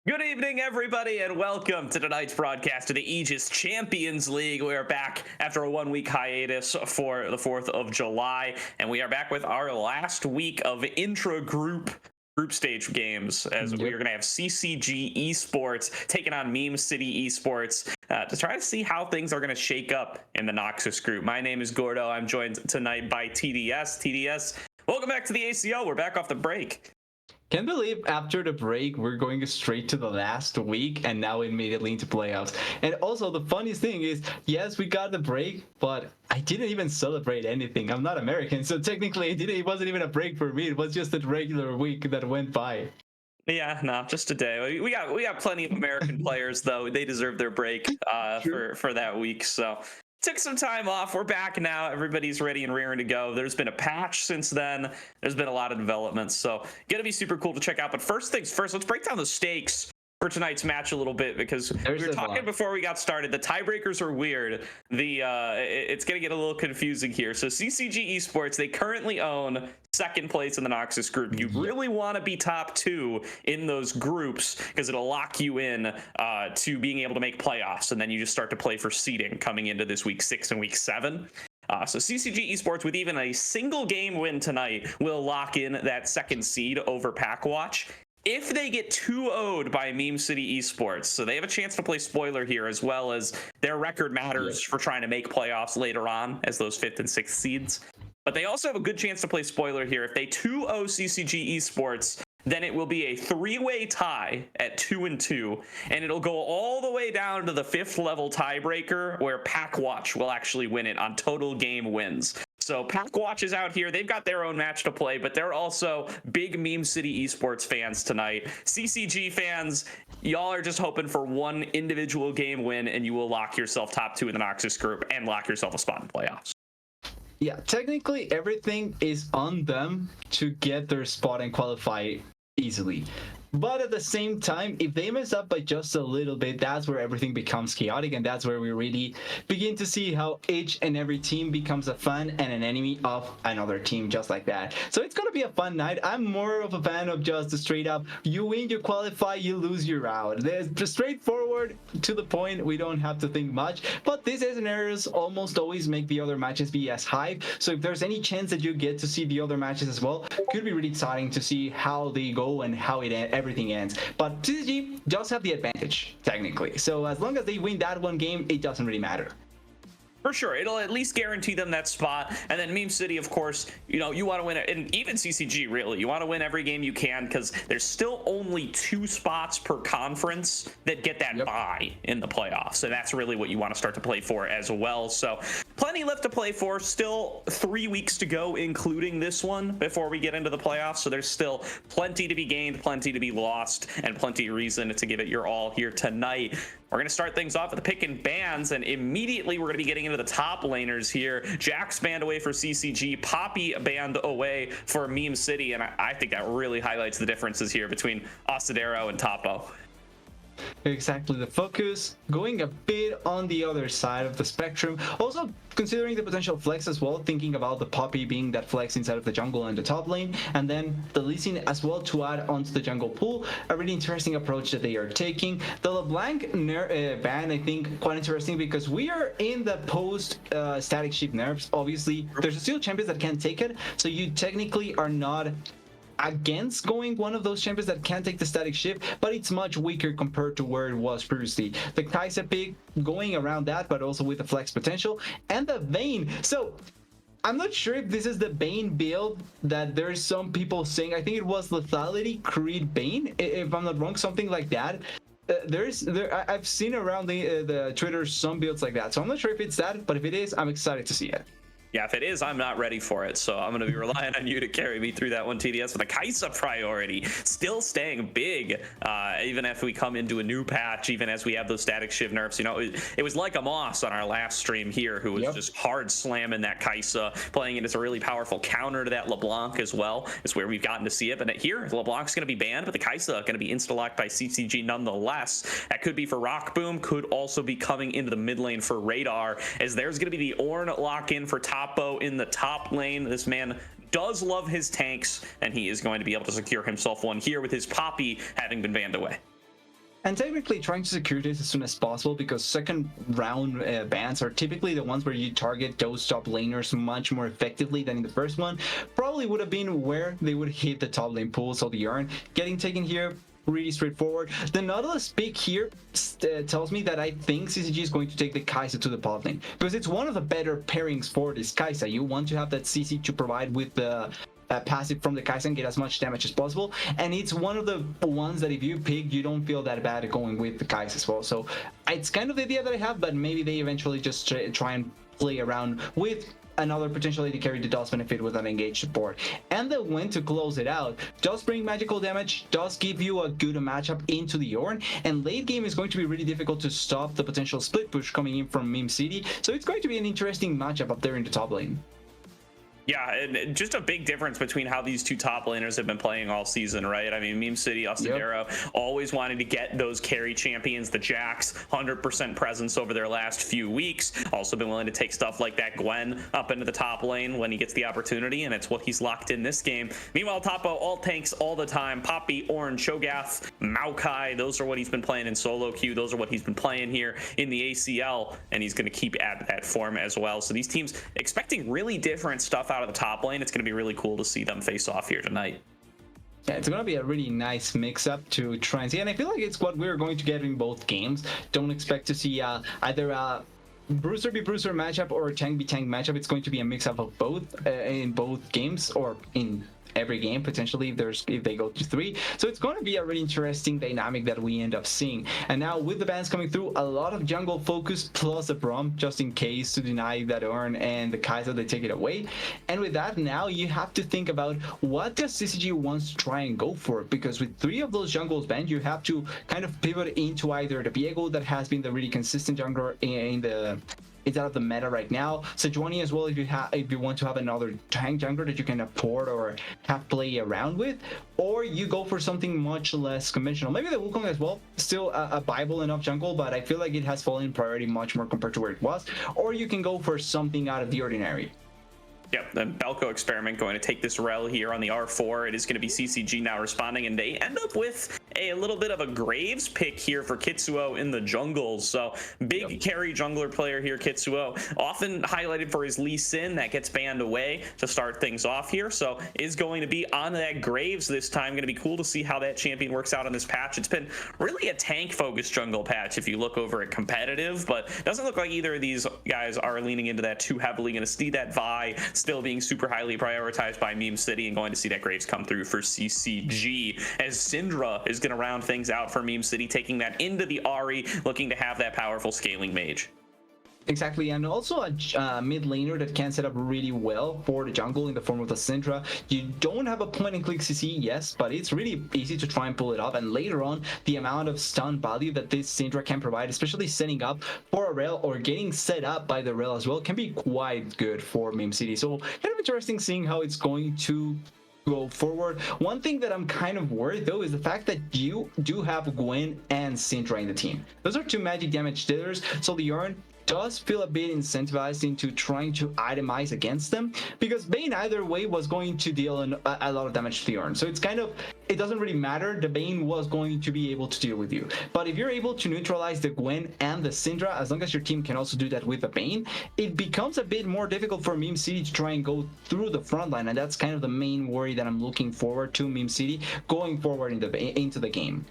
Good evening, everybody, and welcome to tonight's broadcast of the Aegis Champions League. We are back after a one-week hiatus for the 4th of July, and we are back with our last week of intra-group stage games, as we are going to have CCG Esports taking on Meme City Esports to try to see how things are going to shake up in the Noxus group. My name is Gordo. I'm joined tonight by TDS. TDS, welcome back to the ACO. We're back off the break. Can't believe after the break we're going straight to the last week and now immediately into playoffs. And also the funniest thing is, yes, we got the break, but I didn't even celebrate anything. I'm not American, so technically it wasn't even a break for me. It was just a regular week that went by. Yeah, no, just a day. We got plenty of American players though. They deserve their break for that week. So took some time off. We're back now. Everybody's ready and raring to go. There's been a patch since then. There's been a lot of developments, so gonna be super cool to check out. But first things first, let's break down the stakes for tonight's match a little bit, because we were talking before we got started. The tiebreakers are weird. It's gonna get a little confusing here. So CCG Esports, they currently own second place in the Noxus group. You really want to be top 2 in those groups because it'll lock you in to being able to make playoffs, and then you just start to play for seeding coming into this week 6 and week 7. So CCG Esports, with even a single game win tonight, will lock in that second seed over Packwatch. If they get 2-0'd by Meme City Esports, so they have a chance to play spoiler here, as well as their record matters for trying to make playoffs later on as those 5th and 6th seeds. But they also have a good chance to play spoiler here. If they 2-0 CCG Esports, then it will be a 3-way tie at 2-2, and it'll go all the way down to the 5th level tiebreaker, where Packwatch will actually win it on total game wins. So Packwatch is out here. They've got their own match to play, but they're also big Meme City Esports fans tonight. CCG fans, y'all are just hoping for one individual game win, and you will lock yourself top 2 in the Noxus group and lock yourself a spot in playoffs. Yeah, technically everything is on them to get their spot and qualify easily. But at the same time, if they mess up by just a little bit, that's where everything becomes chaotic, and that's where we really begin to see how each and every team becomes a fan and an enemy of another team, just like that. So it's gonna be a fun night. I'm more of a fan of just the straight up, you win, you qualify, you lose, you're out. There's just straightforward, to the point. We don't have to think much. But these scenarios almost always make the other matches be as hype. So if there's any chance that you get to see the other matches as well, could be really exciting to see how they go and how everything ends. But CCG does have the advantage, technically. So as long as they win that one game, it doesn't really matter. For sure, it'll at least guarantee them that spot. And then Meme City, of course, you want to win it, and even CCG, really, you want to win every game you can, because there's still only 2 spots per conference that get that bye in the playoffs. So that's really what you want to start to play for as well. So plenty left to play for. Still 3 weeks to go, including this one, before we get into the playoffs. So there's still plenty to be gained, plenty to be lost, and plenty of reason to give it your all here tonight. We're going to start things off with the pick and bans, and immediately we're going to be getting into the top laners here. Jack's banned away for CCG, Poppy banned away for Meme City, and I think that really highlights the differences here between Asadero and Topo. Exactly, the focus going a bit on the other side of the spectrum. Also considering the potential flex as well, thinking about the Poppy being that flex inside of the jungle and the top lane, and then the Lee Sin as well to add onto the jungle pool. A really interesting approach that they are taking. The LeBlanc ban, I think, quite interesting, because we are in the post static shift nerfs. Obviously, there's still champions that can take it, so you technically are not against going one of those champions that can take the static shift, but it's much weaker compared to where it was previously. The Kai'Sa pick going around that, but also with the flex potential, and the Vayne. So I'm not sure if this is the Bane build that there's some people saying. I think it was Lethality Creed Bane, if I'm not wrong, something like that. I've seen around the Twitter some builds like that, so I'm not sure if it's that, but if it is, I'm excited to see it. Yeah, if it is, I'm not ready for it. So I'm going to be relying on you to carry me through that one, TDS. With the Kai'Sa priority still staying big, even if we come into a new patch, even as we have those static shiv nerfs. You know, it was like a Moss on our last stream here, who was just hard slamming that Kai'Sa, playing it as a really powerful counter to that LeBlanc as well. Is where we've gotten to see it. But here, LeBlanc's going to be banned, but the Kai'Sa going to be insta-locked by CCG nonetheless. That could be for Rock Boom, could also be coming into the mid lane for Radar, as there's going to be the Ornn lock-in for Topo in the top lane. This man does love his tanks, and he is going to be able to secure himself one here with his Poppy having been banned away. And technically trying to secure this as soon as possible, because second round bans are typically the ones where you target those top laners much more effectively than in the first one. Probably would have been where they would hit the top lane pool, so the Ornn getting taken here, really straightforward. The Nautilus pick here tells me that I think CCG is going to take the Kai'Sa to the bot lane, because it's one of the better pairings for this Kai'Sa. You want to have that CC to provide with the passive from the Kai'Sa and get as much damage as possible, and it's one of the ones that if you pick, you don't feel that bad going with the Kai'Sa as well. So it's kind of the idea that I have, but maybe they eventually just try and play around with another potentially to carry the does benefit with an engaged support. And the win to close it out does bring magical damage, does give you a good matchup into the Ornn, and late game is going to be really difficult to stop the potential split push coming in from Meme City. So it's going to be an interesting matchup up there in the top lane. Yeah, and just a big difference between how these two top laners have been playing all season, right? I mean, Meme City, Astudero, always wanting to get those carry champions, the Jax, 100% presence over their last few weeks. Also been willing to take stuff like that Gwen up into the top lane when he gets the opportunity, and it's what he's locked in this game. Meanwhile, Topo, all tanks all the time. Poppy, Ornn, Cho'Gath, Maokai, those are what he's been playing in solo queue. Those are what he's been playing here in the ACL, and he's going to keep at that form as well. So these teams expecting really different stuff out of the top lane. It's going to be really cool to see them face off here tonight. Yeah, it's going to be a really nice mix-up to try and see, and I feel like it's what we're going to get in both games. Don't expect to see either a Bruiser be Bruiser matchup or a Tank be Tank matchup. It's going to be a mix-up of both in both games, or in every game potentially if they go to 3. So it's going to be a really interesting dynamic that we end up seeing. And now with the bans coming through, a lot of jungle focus plus a Braum just in case to deny that Ornn and the Kai'Sa, they take it away. And with that, now you have to think about what does CCG wants to try and go for, because with 3 of those jungles banned, you have to kind of pivot into either the Viego that has been the really consistent jungler in the it's out of the meta right now. Sejuani as well, if you want to have another tank jungler that you can afford or have play around with, or you go for something much less conventional. Maybe the Wukong as well, still a viable enough jungle, but I feel like it has fallen in priority much more compared to where it was. Or you can go for something out of the ordinary. Yep, the Belko experiment going to take this rel here on the R4. It is going to be CCG now responding, and they end up with a little bit of a Graves pick here for Kitsuo in the jungle. So big carry jungler player here, Kitsuo, often highlighted for his Lee Sin that gets banned away to start things off here. So is going to be on that Graves this time. Going to be cool to see how that champion works out on this patch. It's been really a tank focused jungle patch if you look over at competitive, but it doesn't look like either of these guys are leaning into that too heavily. Going to see that Vi still being super highly prioritized by Meme City, and going to see that Graves come through for CCG, as Syndra is going to round things out for Meme City, taking that into the Ahri, looking to have that powerful scaling mage. Exactly, and also a mid laner that can set up really well for the jungle in the form of the Syndra. You don't have a point and click CC, yes, but it's really easy to try and pull it off, and later on, the amount of stun value that this Syndra can provide, especially setting up for a rail or getting set up by the rail as well, can be quite good for Meme City. So kind of interesting seeing how it's going to go forward. One thing that I'm kind of worried though is the fact that you do have Gwen and Syndra in the team. Those are 2 magic damage dealers, so the Ornn does feel a bit incentivized into trying to itemize against them, because Bane either way was going to deal a lot of damage to the Ornn. So it's kind of, it doesn't really matter, the Bane was going to be able to deal with you. But if you're able to neutralize the Gwen and the Syndra, as long as your team can also do that with the Bane, it becomes a bit more difficult for Meme City to try and go through the front line, and that's kind of the main worry that I'm looking forward to Meme City going forward into the game.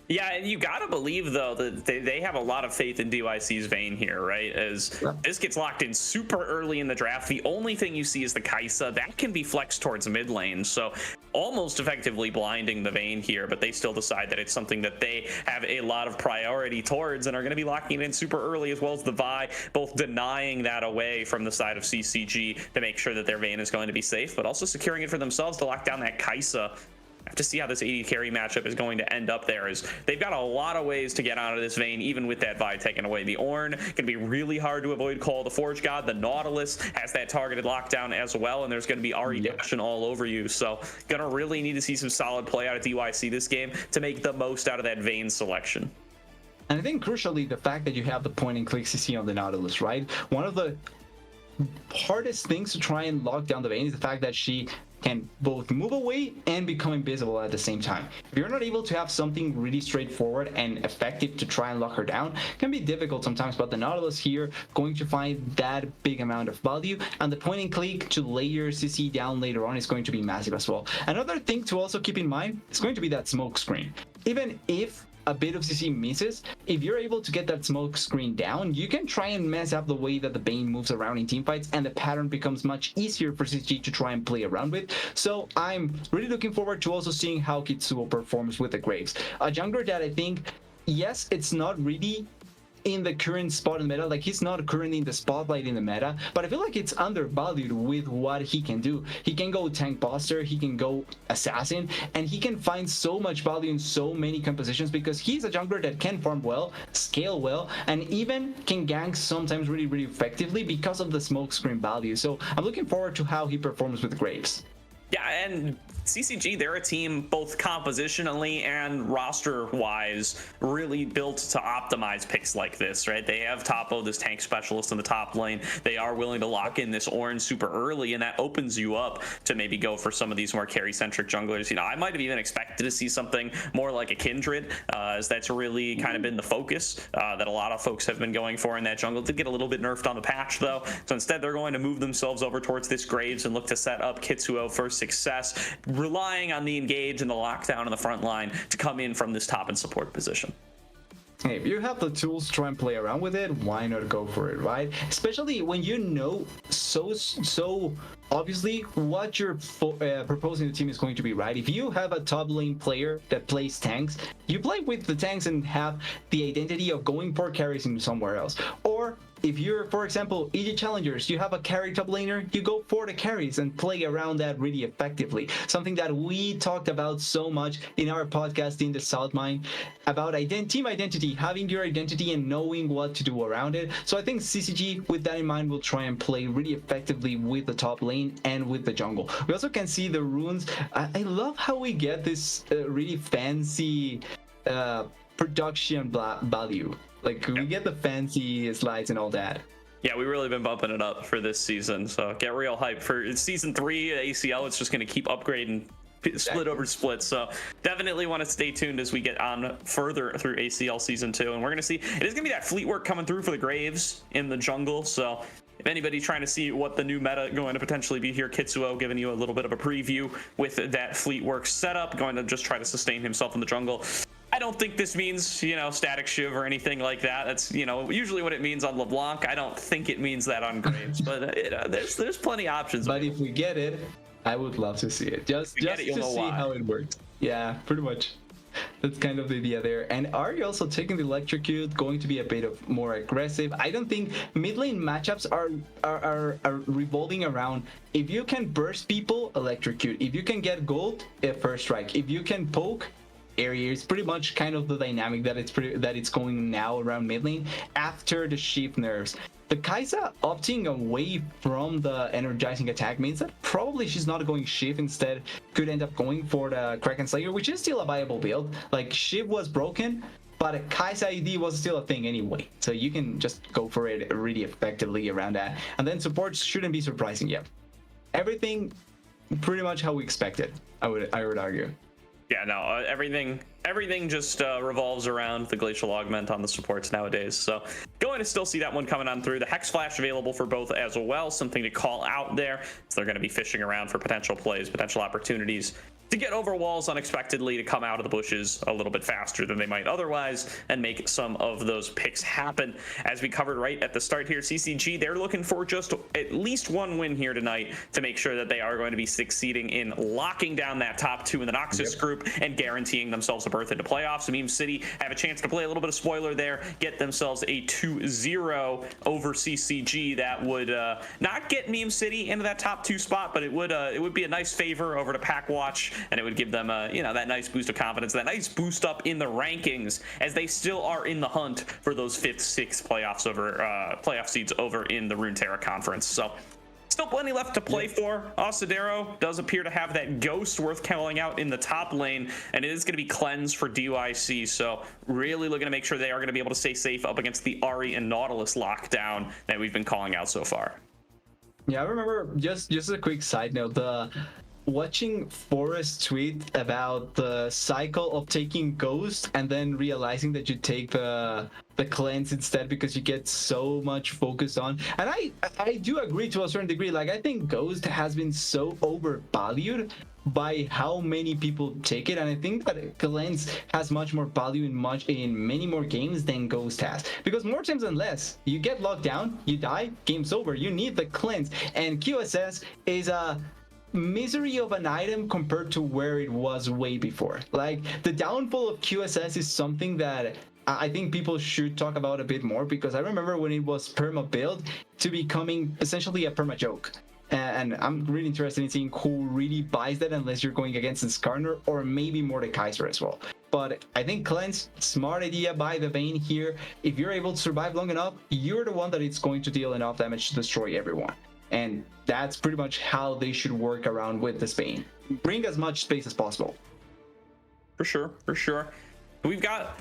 Yeah, and you gotta believe though that they have a lot of faith in DYC's Vayne here, right? As this gets locked in super early in the draft, the only thing you see is the Kai'Sa that can be flexed towards mid lane. So almost effectively blinding the Vayne here, but they still decide that it's something that they have a lot of priority towards and are going to be locking it in super early, as well as the Vi, both denying that away from the side of CCG to make sure that their Vayne is going to be safe, but also securing it for themselves to lock down that Kai'Sa. I have to see how this AD carry matchup is going to end up there, as they've got a lot of ways to get out of this Vayne, even with that Vi taken away. The Ornn can be really hard to avoid Call of the Forge God. The Nautilus has that targeted lockdown as well, and there's going to be Ahri dashing all over you. So gonna really need to see some solid play out of DYC this game to make the most out of that Vayne selection. And I think crucially, the fact that you have the point and click CC on the Nautilus, right? One of the hardest things to try and lock down the Vayne is the fact that she can both move away and become invisible at the same time. If you're not able to have something really straightforward and effective to try and lock her down, it can be difficult sometimes, but the Nautilus here going to find that big amount of value, and the point and click to layer CC down later on is going to be massive as well. Another thing to also keep in mind is going to be that smoke screen. Even if a bit of CC misses, if you're able to get that smoke screen down, you can try and mess up the way that the Vayne moves around in teamfights, and the pattern becomes much easier for CCG to try and play around with. So I'm really looking forward to also seeing how Kitsuo performs with the Graves. A jungler that I think, yes, it's not really in the current spot in the meta, like he's not currently in the spotlight in the meta, but I feel like it's undervalued with what he can do. He can go tank buster, he can go assassin, and he can find so much value in so many compositions because he's a jungler that can farm well, scale well, and even can gank sometimes really, really effectively because of the smoke screen value. So I'm looking forward to how he performs with Graves. Yeah, and CCG, they're a team both compositionally and roster-wise really built to optimize picks like this, right? They have Topo, this tank specialist in the top lane. They are willing to lock in this Ornn super early, and that opens you up to maybe go for some of these more carry-centric junglers. You know, I might have even expected to see something more like a Kindred, as that's really kind of been the focus that a lot of folks have been going for in that jungle. Did get a little bit nerfed on the patch, though, so instead they're going to move themselves over towards this Graves and look to set up Kitsuo for success, relying on the engage and the lockdown in the front line to come in from this top and support position. Hey, if you have the tools to try and play around with it, why not go for it, right? Especially when you know so obviously what you're proposing the team is going to be, right? If you have a top lane player that plays tanks, you play with the tanks and have the identity of going for carries in somewhere else. Or if you're, for example, EG Challengers, you have a carry top laner, you go for the carries and play around that really effectively. Something that we talked about so much in our podcast in the South Mine about team identity, having your identity and knowing what to do around it. So I think CCG, with that in mind, will try and play really effectively with the top lane and with the jungle. We also can see the runes. I love how we get this really fancy production value. Like, we get the fancy slides and all that. Yeah, we've really been bumping it up for this season, so get real hype. For season 3 ACL, it's just going to keep upgrading split over split, so definitely want to stay tuned as we get on further through ACL season 2, and we're going to see, it is going to be that fleet work coming through for the Graves in the jungle. So if anybody's trying to see what the new meta going to potentially be here, Kitsuo giving you a little bit of a preview with that fleet work setup, going to just try to sustain himself in the jungle. I don't think this means, you know, static shiv or anything like that. That's, you know, usually what it means on LeBlanc. I don't think it means that on Graves, but there's plenty of options. But if we get it, I would love to see it. Just to see how it works. Yeah, pretty much. That's kind of the idea there. And are you also taking the electrocute, going to be a bit of more aggressive? I don't think mid lane matchups are revolving around, if you can burst people, electrocute. If you can get gold, first strike. If you can poke, area is pretty much kind of the dynamic that it's going now around mid lane after the shift nerfs. The Kai'Sa opting away from the energizing attack means that probably she's not going Shiv, instead could end up going for the Kraken Slayer, which is still a viable build. Like, Shiv was broken, but a Kai'Sa ID was still a thing anyway, so you can just go for it really effectively around that. And then supports shouldn't be surprising yet. Everything pretty much how we expected, I would argue. Yeah, no, everything everything just revolves around the glacial augment on the supports nowadays. So going to still see that one coming on through. The Hex Flash available for both as well, something to call out there. So they're going to be fishing around for potential plays, potential opportunities to get over walls unexpectedly, to come out of the bushes a little bit faster than they might otherwise, and make some of those picks happen. As we covered right at the start here, CCG, they're looking for just at least one win here tonight to make sure that they are going to be succeeding in locking down that top 2 in the Noxus group and guaranteeing themselves a berth into playoffs. Meme City have a chance to play a little bit of spoiler there, get themselves a 2-0 over CCG. That would not get Meme City into that top 2 spot, but it would be a nice favor over to Pack Watch, and it would give them that nice boost of confidence, that nice boost up in the rankings, as they still are in the hunt for those 5th, 6th playoff seeds over in the Runeterra Conference. So still plenty left to play for. Asadero does appear to have that ghost worth calling out in the top lane, and it is going to be cleansed for DYC. So really looking to make sure they are going to be able to stay safe up against the Ahri and Nautilus lockdown that we've been calling out so far. Yeah, I remember, just a quick side note, watching Forrest tweet about the cycle of taking Ghost and then realizing that you take the cleanse instead because you get so much focus on. And I do agree to a certain degree. Like, I think Ghost has been so overvalued by how many people take it, and I think that cleanse has much more value in many more games than Ghost has, because more times than less you get locked down, you die, game's over. You need the cleanse, and QSS is a misery of an item compared to where it was way before. Like, the downfall of QSS is something that I think people should talk about a bit more, because I remember when it was perma build to becoming essentially a perma joke. And I'm really interested in seeing who really buys that, unless you're going against the Skarner or maybe Mordekaiser as well. But I think cleanse, smart idea by the Vayne here. If you're able to survive long enough, you're the one that it's going to deal enough damage to destroy everyone. And that's pretty much how they should work around with this Vayne. Bring as much space as possible. For sure, for sure. We've got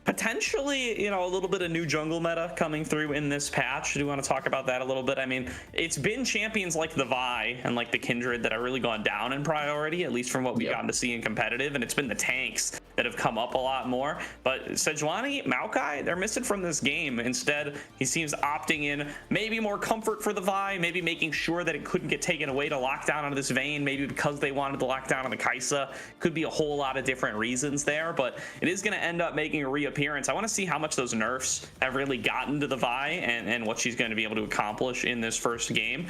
potentially, a little bit of new jungle meta coming through in this patch. Do you want to talk about that a little bit? I mean, it's been champions like the Vi and like the Kindred that have really gone down in priority, at least from what we've gotten to see in competitive, and it's been the tanks that have come up a lot more. But Sejuani, Maokai, they're missing from this game. Instead, he seems opting in maybe more comfort for the Vi, maybe making sure that it couldn't get taken away to lock down on this Vayne, maybe because they wanted to lock down on the Kaisa. Could be a whole lot of different reasons there, but it is going to end up making a reappearance. I want to see how much those nerfs have really gotten to the Vi and what she's going to be able to accomplish in this first game.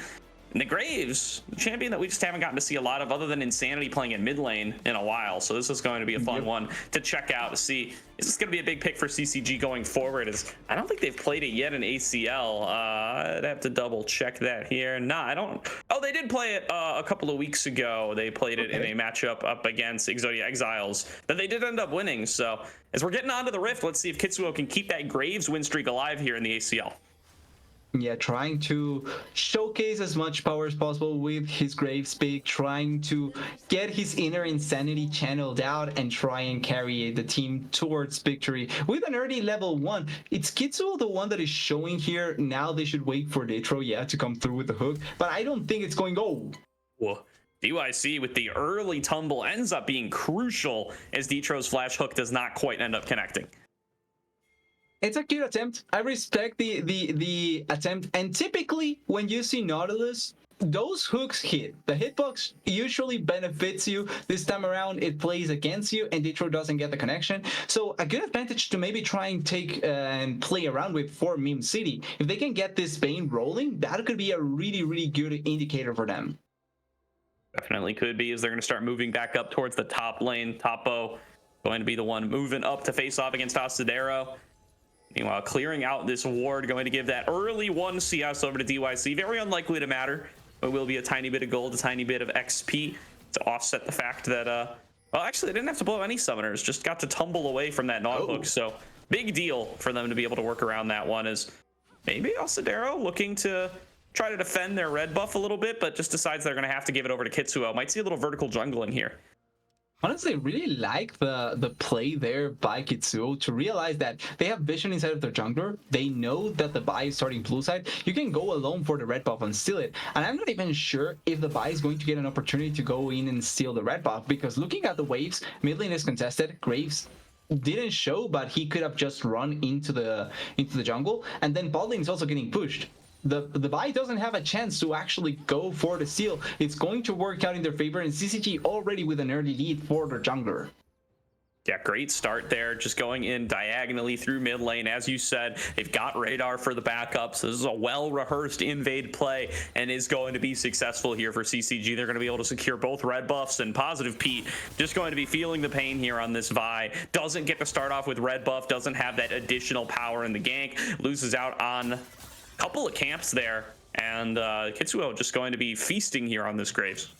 And the Graves, the champion that we just haven't gotten to see a lot of, other than Insanity playing in mid lane in a while. So this is going to be a fun one to check out, to see, is this going to be a big pick for CCG going forward? I don't think they've played it yet in ACL. I'd have to double check that here. Nah, I don't. Oh, they did play it a couple of weeks ago. They played it in a matchup up against Exodia Exiles that they did end up winning. So as we're getting onto the Rift, let's see if Kitsuo can keep that Graves win streak alive here in the ACL. Yeah, trying to showcase as much power as possible with his Graves pick, trying to get his inner insanity channeled out and try and carry the team towards victory with an early level 1. It's Kitsuo the one that is showing here. Now they should wait for Detro, to come through with the hook, but I don't think it's going Whoa. DYC with the early tumble ends up being crucial, as Detro's flash hook does not quite end up connecting. It's a cute attempt. I respect the attempt. And typically, when you see Nautilus, those hooks hit. The hitbox usually benefits you. This time around, it plays against you, and Detro doesn't get the connection. So a good advantage to maybe try and take and play around with for Meme City. If they can get this Vayne rolling, that could be a really, really good indicator for them. Definitely could be, as they're going to start moving back up towards the top lane. Topo going to be the one moving up to face off against Asadero. Meanwhile, clearing out this ward, going to give that early 1 CS over to DYC. Very unlikely to matter, but will be a tiny bit of gold, a tiny bit of XP to offset the fact that, well, actually, they didn't have to blow any summoners, just got to tumble away from that Naut hook. So big deal for them to be able to work around that one, is maybe Asadero looking to try to defend their red buff a little bit, but just decides they're going to have to give it over to Kitsuo. Might see a little vertical jungling here. Honestly, really like the play there by Kitsuo to realize that they have vision inside of their jungler. They know that the buy is starting blue side. You can go alone for the red buff and steal it. And I'm not even sure if the buy is going to get an opportunity to go in and steal the red buff, because looking at the waves, mid lane is contested. Graves didn't show, but he could have just run into the jungle, and then bot lane is also getting pushed. The buy doesn't have a chance to actually go for the steal. It's going to work out in their favor, and CCG already with an early lead for their jungler. Yeah, great start there. Just going in diagonally through mid lane. As you said, they've got radar for the backups. This is a well-rehearsed invade play and is going to be successful here for CCG. They're going to be able to secure both red buffs, and Positive Pete just going to be feeling the pain here on this Vi. Doesn't get to start off with red buff, doesn't have that additional power in the gank, loses out on a couple of camps there, and Kitsuo just going to be feasting here on this Graves.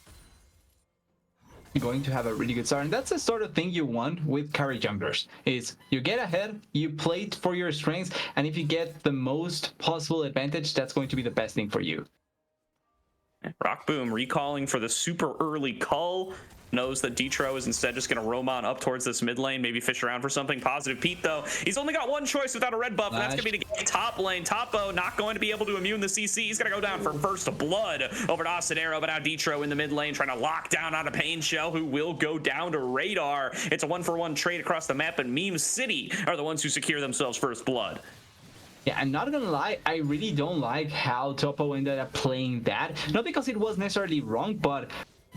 Going to have a really good start, and that's the sort of thing you want with carry junglers. Is you get ahead, you play it for your strengths, and if you get the most possible advantage, that's going to be the best thing for you. Rock Boom recalling for the super early cull. Knows that Detro is instead just going to roam on up towards this mid lane, maybe fish around for something. Positive Pete, though, he's only got one choice without a red buff, and that's going to be to get top lane. Topo not going to be able to immune the CC. He's going to go down for first blood over to Asadero, but now Detro in the mid lane trying to lock down on a Pain Shell, who will go down to Radar. It's a 1-for-1 trade across the map, and Meme City are the ones who secure themselves first blood. Yeah, I'm not gonna lie, I really don't like how Topo ended up playing that. Not because it was necessarily wrong, but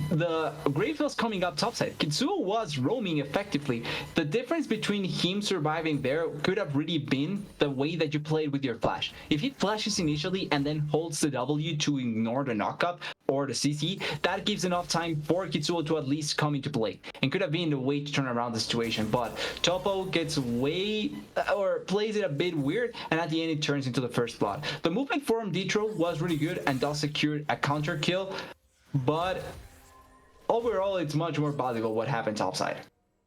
the Graves was coming up topside. Kitsuo was roaming effectively. The difference between him surviving there could have really been the way that you played with your flash. If he flashes initially and then holds the W to ignore the knockup or the CC, that gives enough time for Kitsuo to at least come into play, and could have been the way to turn around the situation. But Topo gets way, or plays it a bit weird, and at the end it turns into the first blood. The movement from Detro was really good and does secure a counter kill, but overall, it's much more valuable what happened topside.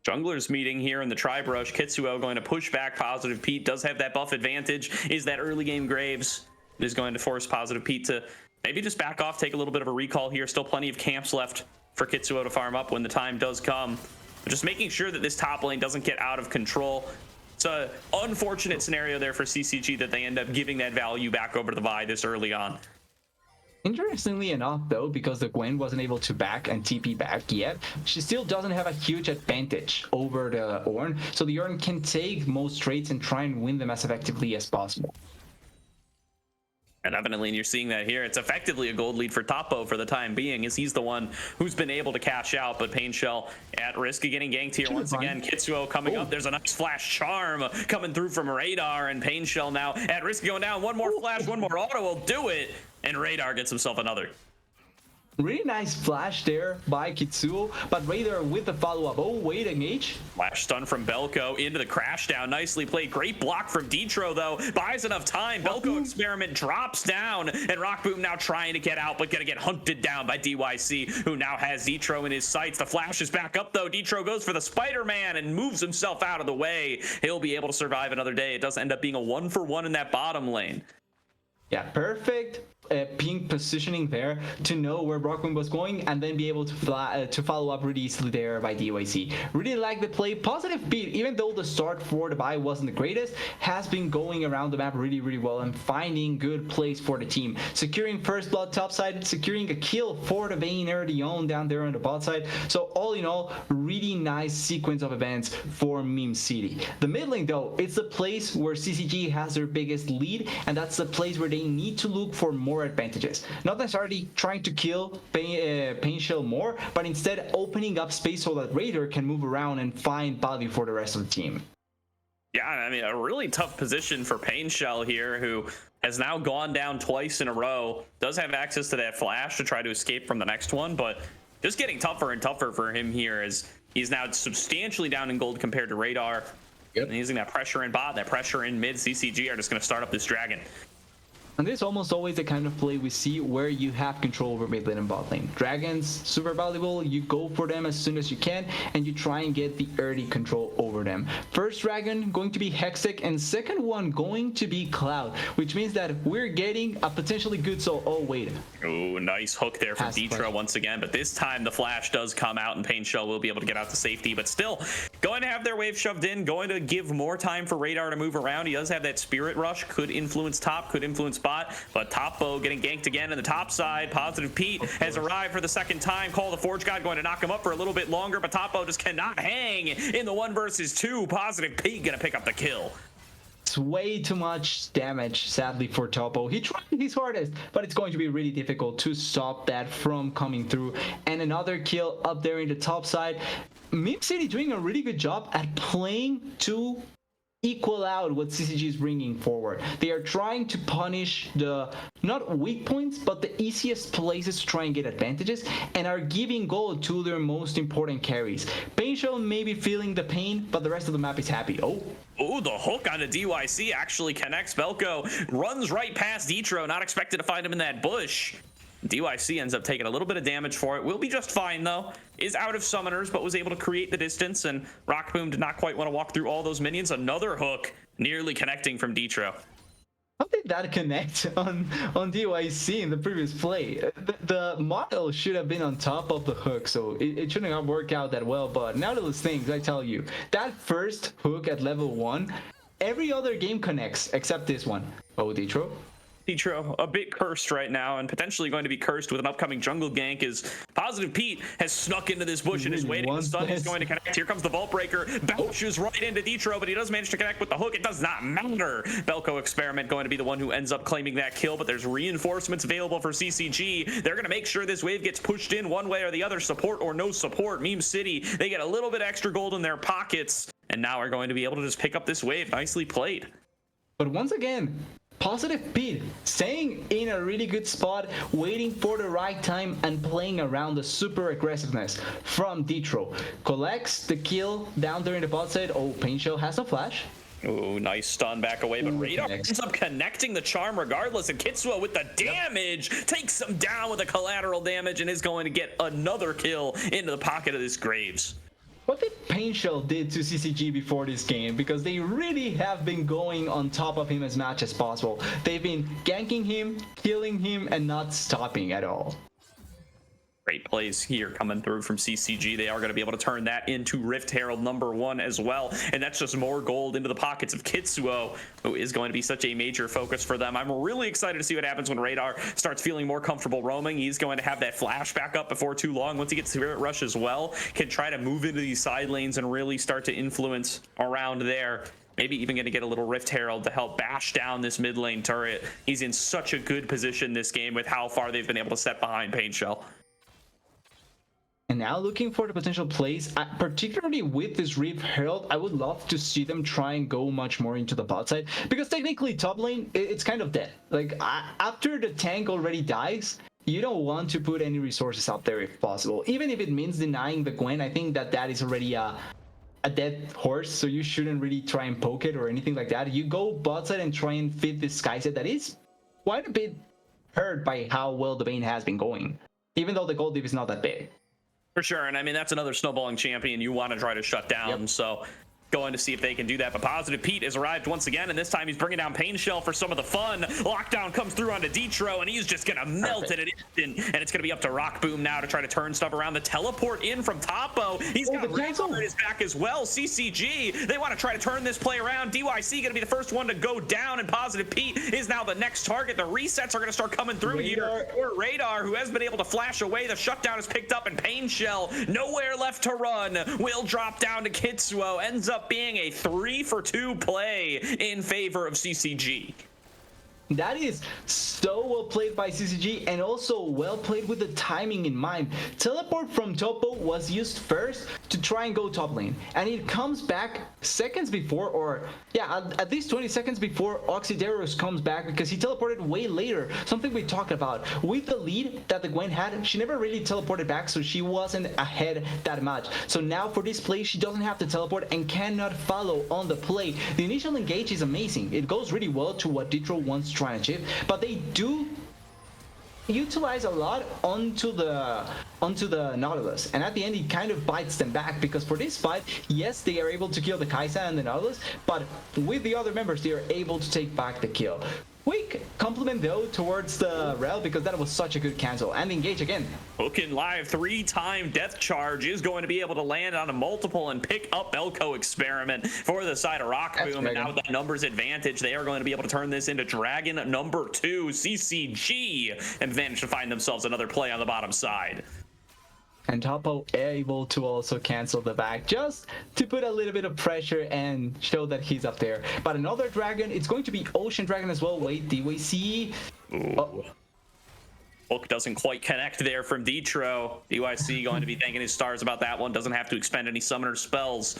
Junglers meeting here in the tribe rush. Kitsuo going to push back. Positive Pete does have that buff advantage. Is that early game Graves is going to force Positive Pete to maybe just back off, take a little bit of a recall here. Still plenty of camps left for Kitsuo to farm up when the time does come. But just making sure that this top lane doesn't get out of control. It's an unfortunate scenario there for CCG that they end up giving that value back over to the Vi this early on. Interestingly enough, though, because the Gwen wasn't able to back and TP back yet, she still doesn't have a huge advantage over the Ornn, so the Ornn can take most trades and try and win them as effectively as possible. And evidently, you're seeing that here. It's effectively a gold lead for Topo for the time being, as he's the one who's been able to cash out, but Pain Shell at risk of getting ganked here once again. Kitsuo coming up. There's a nice flash charm coming through from Radar, and Pain Shell now at risk of going down. One more flash, one more auto will do it, and Radar gets himself another. Really nice flash there by Kitsuo, but Radar with the follow-up. Oh, wait, engage. Flash stun from Belko into the crash down. Nicely played. Great block from Detro, though. Buys enough time. Belko experiment drops down, and Rock Boom now trying to get out, but gonna get hunted down by DYC, who now has Detro in his sights. The flash is back up, though. Detro goes for the Spider-Man and moves himself out of the way. He'll be able to survive another day. It does end up being a 1-for-1 in that bottom lane. Yeah, perfect ping positioning there to know where Brockman was going, and then be able to follow up really easily there by DYC. Really like the play. Positive Pete, even though the start for the buy wasn't the greatest, has been going around the map really, really well and finding good plays for the team. Securing first blood topside, securing a kill for the Vayne early on down there on the bot side. So all in all, really nice sequence of events for Meme City. The mid lane, though, it's the place where CCG has their biggest lead, and that's the place where they need to look for more advantages. Not necessarily trying to kill Pain Shell more, but instead opening up space so that Raider can move around and find value for the rest of the team. Yeah, I mean, a really tough position for Pain Shell here, who has now gone down twice in a row. Does have access to that flash to try to escape from the next one, but just getting tougher and tougher for him here as he's now substantially down in gold compared to Radar. Yep. And using that pressure in bot, that pressure in mid, CCG are just going to start up this dragon. And this is almost always the kind of play we see where you have control over mid lane and bot lane. Dragons, super valuable, you go for them as soon as you can, and you try and get the early control over them. First dragon going to be Hextech, and second one going to be Cloud, which means that we're getting a potentially good soul. Oh, wait. Oh, nice hook there from Ditra once again, but this time the flash does come out and Pain Shell will be able to get out to safety, but still going to have their wave shoved in, going to give more time for Radar to move around. He does have that Spirit Rush, could influence top, could influence bot, but top Bo getting ganked again on the top side. Positive Pete has arrived for the second time. Call the Forge God going to knock him up for a little bit longer, but top Bo just cannot hang in the 1 versus 2. Positive Pete gonna pick up the kill. It's way too much damage, sadly, for Topo. He tried his hardest, but it's going to be really difficult to stop that from coming through. And another kill up there in the top side. Meme City doing a really good job at playing to equal out what CCG is bringing forward. They are trying to punish the not weak points, but the easiest places to try and get advantages, and are giving gold to their most important carries. Painshell may be feeling the pain, but the rest of the map is happy. Oh, the hook on the DYC actually connects. Belko runs right past Ditro, not expected to find him in that bush. DYC ends up taking a little bit of damage for it. Will be just fine, though. Is out of summoners, but was able to create the distance, and Rockboom did not quite want to walk through all those minions. Another hook nearly connecting from Ditro. How did that connect on DYC in the previous play? The model should have been on top of the hook, so it shouldn't have worked out that well. But now those things, I tell you, that first hook at level 1, every other game connects except this one. Oh, Ditro? Ditro a bit cursed right now, and potentially going to be cursed with an upcoming jungle gank, as Positive Pete has snuck into this bush and is waiting. The stun is going to connect. Here comes the Vault Breaker. Bounces right into Ditro, but he does manage to connect with the hook. It does not matter. Belko Experiment going to be the one who ends up claiming that kill, but there's reinforcements available for CCG. They're going to make sure this wave gets pushed in one way or the other, support or no support. Meme City, they get a little bit extra gold in their pockets, and now are going to be able to just pick up this wave. Nicely played. But once again, Positive Pete staying in a really good spot, waiting for the right time and playing around the super aggressiveness from Ditro. Collects the kill down there in the bot side. Oh, Painshell has a flash. Oh, nice stun back away, but Radar ends up connecting the charm regardless, and Kitsuo with the damage takes him down with the collateral damage and is going to get another kill into the pocket of this Graves. What did Painshell did to CCG before this game? Because they really have been going on top of him as much as possible. They've been ganking him, killing him, and not stopping at all. Great plays here coming through from CCG. They are going to be able to turn that into Rift Herald #1 as well. And that's just more gold into the pockets of Kitsuo, who is going to be such a major focus for them. I'm really excited to see what happens when Radar starts feeling more comfortable roaming. He's going to have that flash back up before too long. Once he gets Spirit Rush as well, can try to move into these side lanes and really start to influence around there. Maybe even going to get a little Rift Herald to help bash down this mid lane turret. He's in such a good position this game with how far they've been able to set behind Painshell. And now looking for the potential plays, particularly with this Rift Herald, I would love to see them try and go much more into the bot side, because technically top lane, it's kind of dead. Like, after the tank already dies, you don't want to put any resources out there if possible. Even if it means denying the Gwen, I think that is already a dead horse, so you shouldn't really try and poke it or anything like that. You go bot side and try and fit this Sky set that is quite a bit hurt by how well the Bane has been going, even though the gold div is not that big. For sure, and I mean, that's another snowballing champion you want to try to shut down. Yep. So going to see if they can do that. But Positive Pete has arrived once again, and this time he's bringing down Painshell for some of the fun. Lockdown comes through onto Ditro, and he's just going to melt it at instant. And it's going to be up to Rockboom now to try to turn stuff around. The teleport in from Topo. He's got Razor in his back as well. CCG, they want to try to turn this play around. DYC going to be the first one to go down, and Positive Pete is now the next target. The resets are going to start coming through here. Or Radar, who has been able to flash away. The shutdown is picked up, and Painshell, nowhere left to run, will drop down to Kitsuo. Ends up being a 3-for-2 play in favor of CCG. That is so well played by CCG, and also well played with the timing in mind. Teleport from Topo was used first to try and go top lane, and it comes back seconds before, or yeah, at least 20 seconds before Oxidaros comes back, because he teleported way later. Something we talked about with the lead that the Gwen had, she never really teleported back, so she wasn't ahead that much. So now for this play, she doesn't have to teleport and cannot follow on the play. The initial engage is amazing. It goes really well to what Ditro wants trying to chip, but they do utilize a lot onto the Nautilus, and at the end it kind of bites them back, because for this fight, yes, they are able to kill the Kai'Sa and the Nautilus, but with the other members they are able to take back the kill. Quick compliment though towards the Rel, because that was such a good cancel. And engage again. Hooking live 3-time death charge is going to be able to land on a multiple and pick up Belko Experiment for the side of Rock Boom. And now with that numbers advantage, they are going to be able to turn this into Dragon number 2. CCG and manage to find themselves another play on the bottom side. And Topo able to also cancel the back, just to put a little bit of pressure and show that he's up there. But another dragon, it's going to be Ocean Dragon as well. Wait, DYC. Oh. Hook doesn't quite connect there from Detro. DYC going to be thanking his stars about that one. Doesn't have to expend any summoner spells.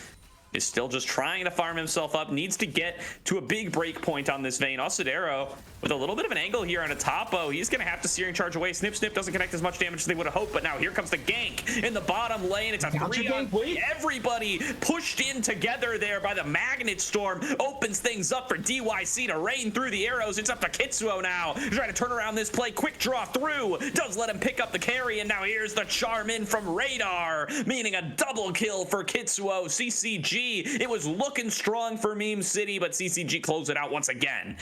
Is still just trying to farm himself up. Needs to get to a big break point on this vein. Asadero with a little bit of an angle here on a Topo. He's going to have to Searing Charge away. Snip Snip doesn't connect as much damage as they would have hoped, but now here comes the gank in the bottom lane. It's a 3-on-3. Everybody pushed in together there by the Magnet Storm. Opens things up for DYC to rain through the arrows. It's up to Kitsuo now. Trying to turn around this play. Quick draw through. Does let him pick up the carry, and now here's the charm in from Radar, meaning a double kill for Kitsuo. CCG. It was looking strong for Meme City, but CCG closed it out once again.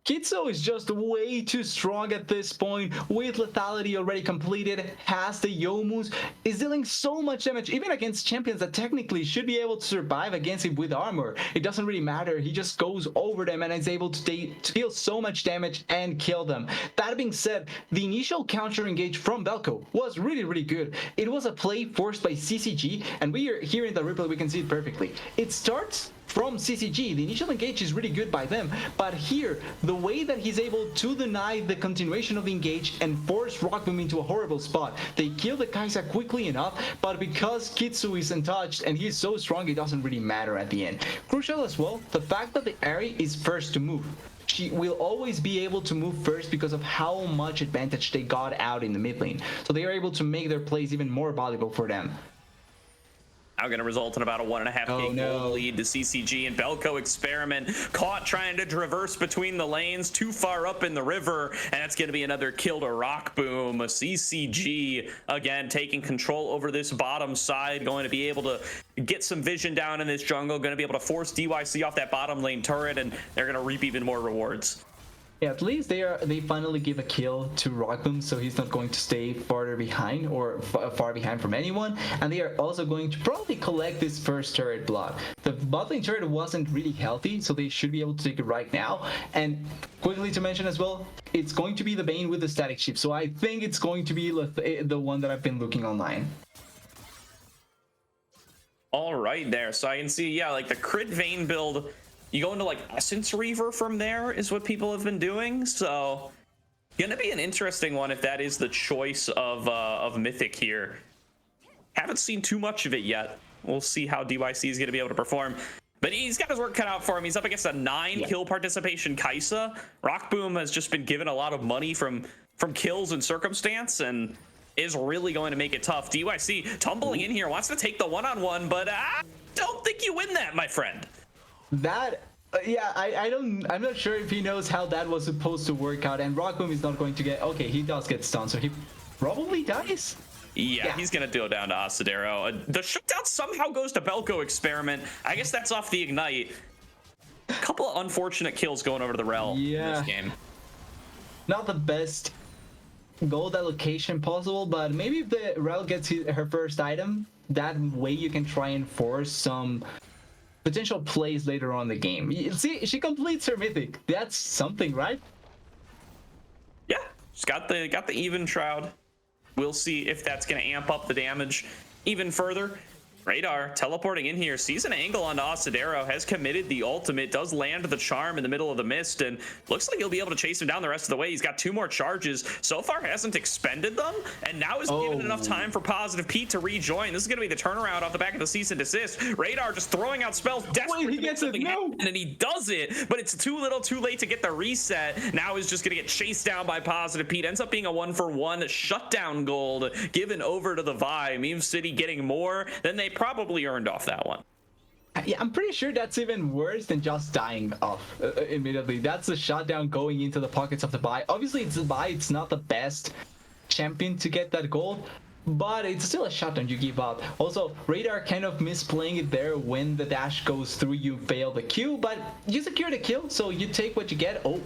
Kitsuo is just way too strong at this point, with lethality already completed, has the Yomus, is dealing so much damage, even against champions that technically should be able to survive against him with armor. It doesn't really matter, he just goes over them and is able to deal so much damage and kill them. That being said, the initial counter engage from Belko was really good. It was a play forced by CCG, and we are here in the replay, we can see it perfectly. It starts from CCG. The initial engage is really good by them, but here, the way that he's able to deny the continuation of the engage and force Rock Boom into a horrible spot. They kill the Kai'Sa quickly enough, but because Kitsu is untouched and he's so strong, it doesn't really matter at the end. Crucial as well, the fact that the Ahri is first to move. She will always be able to move first because of how much advantage they got out in the mid lane. So they are able to make their plays even more valuable for them. Now going to result in about a 1.5k gold lead to CCG, and Belko Experiment caught trying to traverse between the lanes too far up in the river, and that's going to be another kill to Rock Boom. CCG again taking control over this bottom side, going to be able to get some vision down in this jungle, going to be able to force DYC off that bottom lane turret, and they're going to reap even more rewards. Yeah, at least they finally give a kill to Rock Boom, so he's not going to stay farther behind or far behind from anyone. And they are also going to probably collect this first turret block. The bot lane turret wasn't really healthy, so they should be able to take it right now. And quickly to mention as well, it's going to be the Bane with the static shift, so I think it's going to be the one that I've been looking online. All right there, so I can see, yeah, like the crit Vayne build, you go into like Essence Reaver from there is what people have been doing. So gonna be an interesting one if that is the choice of Mythic here. Haven't seen too much of it yet. We'll see how DYC is gonna be able to perform. But he's got his work cut out for him. He's up against a 9-kill participation Kai'Sa. Rock Boom has just been given a lot of money from kills and circumstance, and is really going to make it tough. DYC tumbling in here, wants to take the one-on-one, but I don't think you win that, my friend. That yeah, I'm not sure if he knows how that was supposed to work out, and Rock Boom is not going to get, okay, he does get stunned, so he probably dies. Yeah, he's gonna go down to Asadero. The shutdown somehow goes to Belko Experiment. I guess that's off the Ignite. A couple of unfortunate kills going over to the Rel in this game. Not the best gold allocation possible, but maybe if the Rel gets her first item, that way you can try and force some potential plays later on in the game. You see, she completes her mythic. That's something, right? Yeah, she's got the even shroud. We'll see if that's going to amp up the damage even further. Radar teleporting in here, sees an angle onto Asadero, has committed the ultimate, does land the charm in the middle of the mist, and looks like he'll be able to chase him down the rest of the way. He's got 2 more charges. So far hasn't expended them, and now is given enough time for Positive Pete to rejoin. This is going to be the turnaround off the back of the cease and desist. Radar just throwing out spells, desperate he gets something happen, and he does it, but it's too little too late to get the reset. Now is just going to get chased down by Positive Pete. Ends up being a 1-for-1 shutdown gold given over to the Vi. Meme City getting more than they probably earned off that one. Yeah, I'm pretty sure that's even worse than just dying off immediately. That's a shutdown going into the pockets of the buy. Obviously, it's the buy. It's not the best champion to get that gold, but it's still a shutdown you give up. Also, Radar kind of misplaying it there. When the dash goes through, you fail the Q, but you secure the kill, so you take what you get. Oh,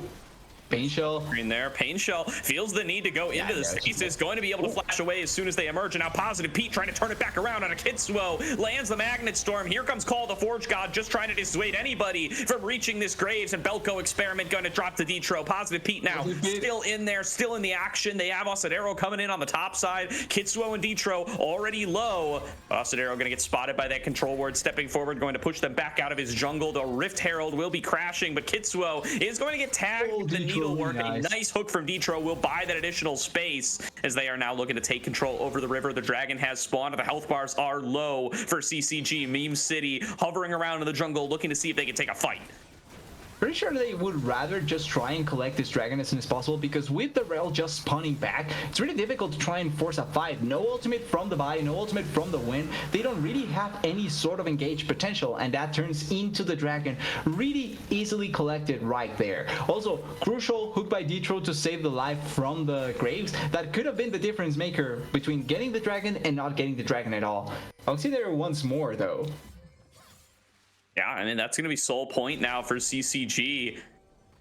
Pain Shell. Green there. Pain Shell feels the need to go into the stasis. Going to be able to flash away as soon as they emerge. And now Positive Pete trying to turn it back around on a Kitsuo. Lands the Magnet Storm. Here comes Call the Forge God, just trying to dissuade anybody from reaching this Graves. And Belko Experiment going to drop to Detro. Positive Pete now still in there, still in the action. They have Asadero coming in on the top side. Kitsuo and Detro already low. Asadero going to get spotted by that control ward. Stepping forward, going to push them back out of his jungle. The Rift Herald will be crashing, but Kitsuo is going to get tagged. The needle work. Nice. A nice hook from Detro will buy that additional space as they are now looking to take control over the river. The dragon has spawned. The health bars are low for CCG. Meme City hovering around in the jungle looking to see if they can take a fight. Pretty sure they would rather just try and collect this dragon as soon as possible, because with the Rel just spawning back, it's really difficult to try and force a fight. No ultimate from the buy, no ultimate from the win. They don't really have any sort of engaged potential, and that turns into the dragon really easily collected right there. Also, crucial hook by Detro to save the life from the Graves. That could have been the difference maker between getting the dragon and not getting the dragon at all. I'll see there once more though. Yeah, I mean, that's going to be sole point now for CCG.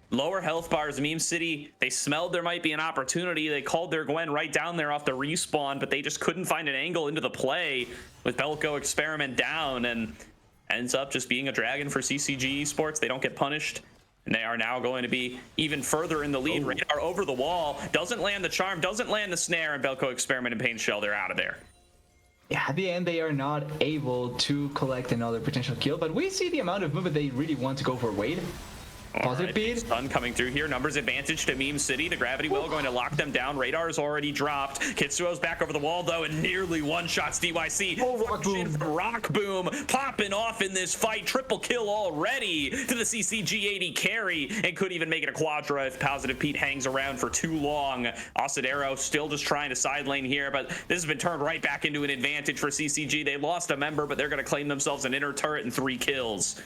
Lower health bars, Meme City, they smelled there might be an opportunity. They called their Gwen right down there off the respawn, but they just couldn't find an angle into the play with Belko Experiment down, and ends up just being a dragon for CCG Esports. They don't get punished, and they are now going to be even further in the lead. Radar over the wall, doesn't land the charm, doesn't land the snare, and Belko Experiment and Pain Shell, they're out of there. Yeah, at the end, they are not able to collect another potential kill, but we see the amount of movement they really want to go for Wade. Positive Bead. Stun coming through here. Numbers advantage to Meme City. The Gravity Well going to lock them down. Radar is already dropped. Kitsuo's back over the wall, though, and nearly one-shots DYC. Rock Boom popping off in this fight. Triple kill already to the CCG 80 carry, and could even make it a quadra if Positive Pete hangs around for too long. Asadero still just trying to side lane here, but this has been turned right back into an advantage for CCG. They lost a member, but they're going to claim themselves an inner turret and 3 kills.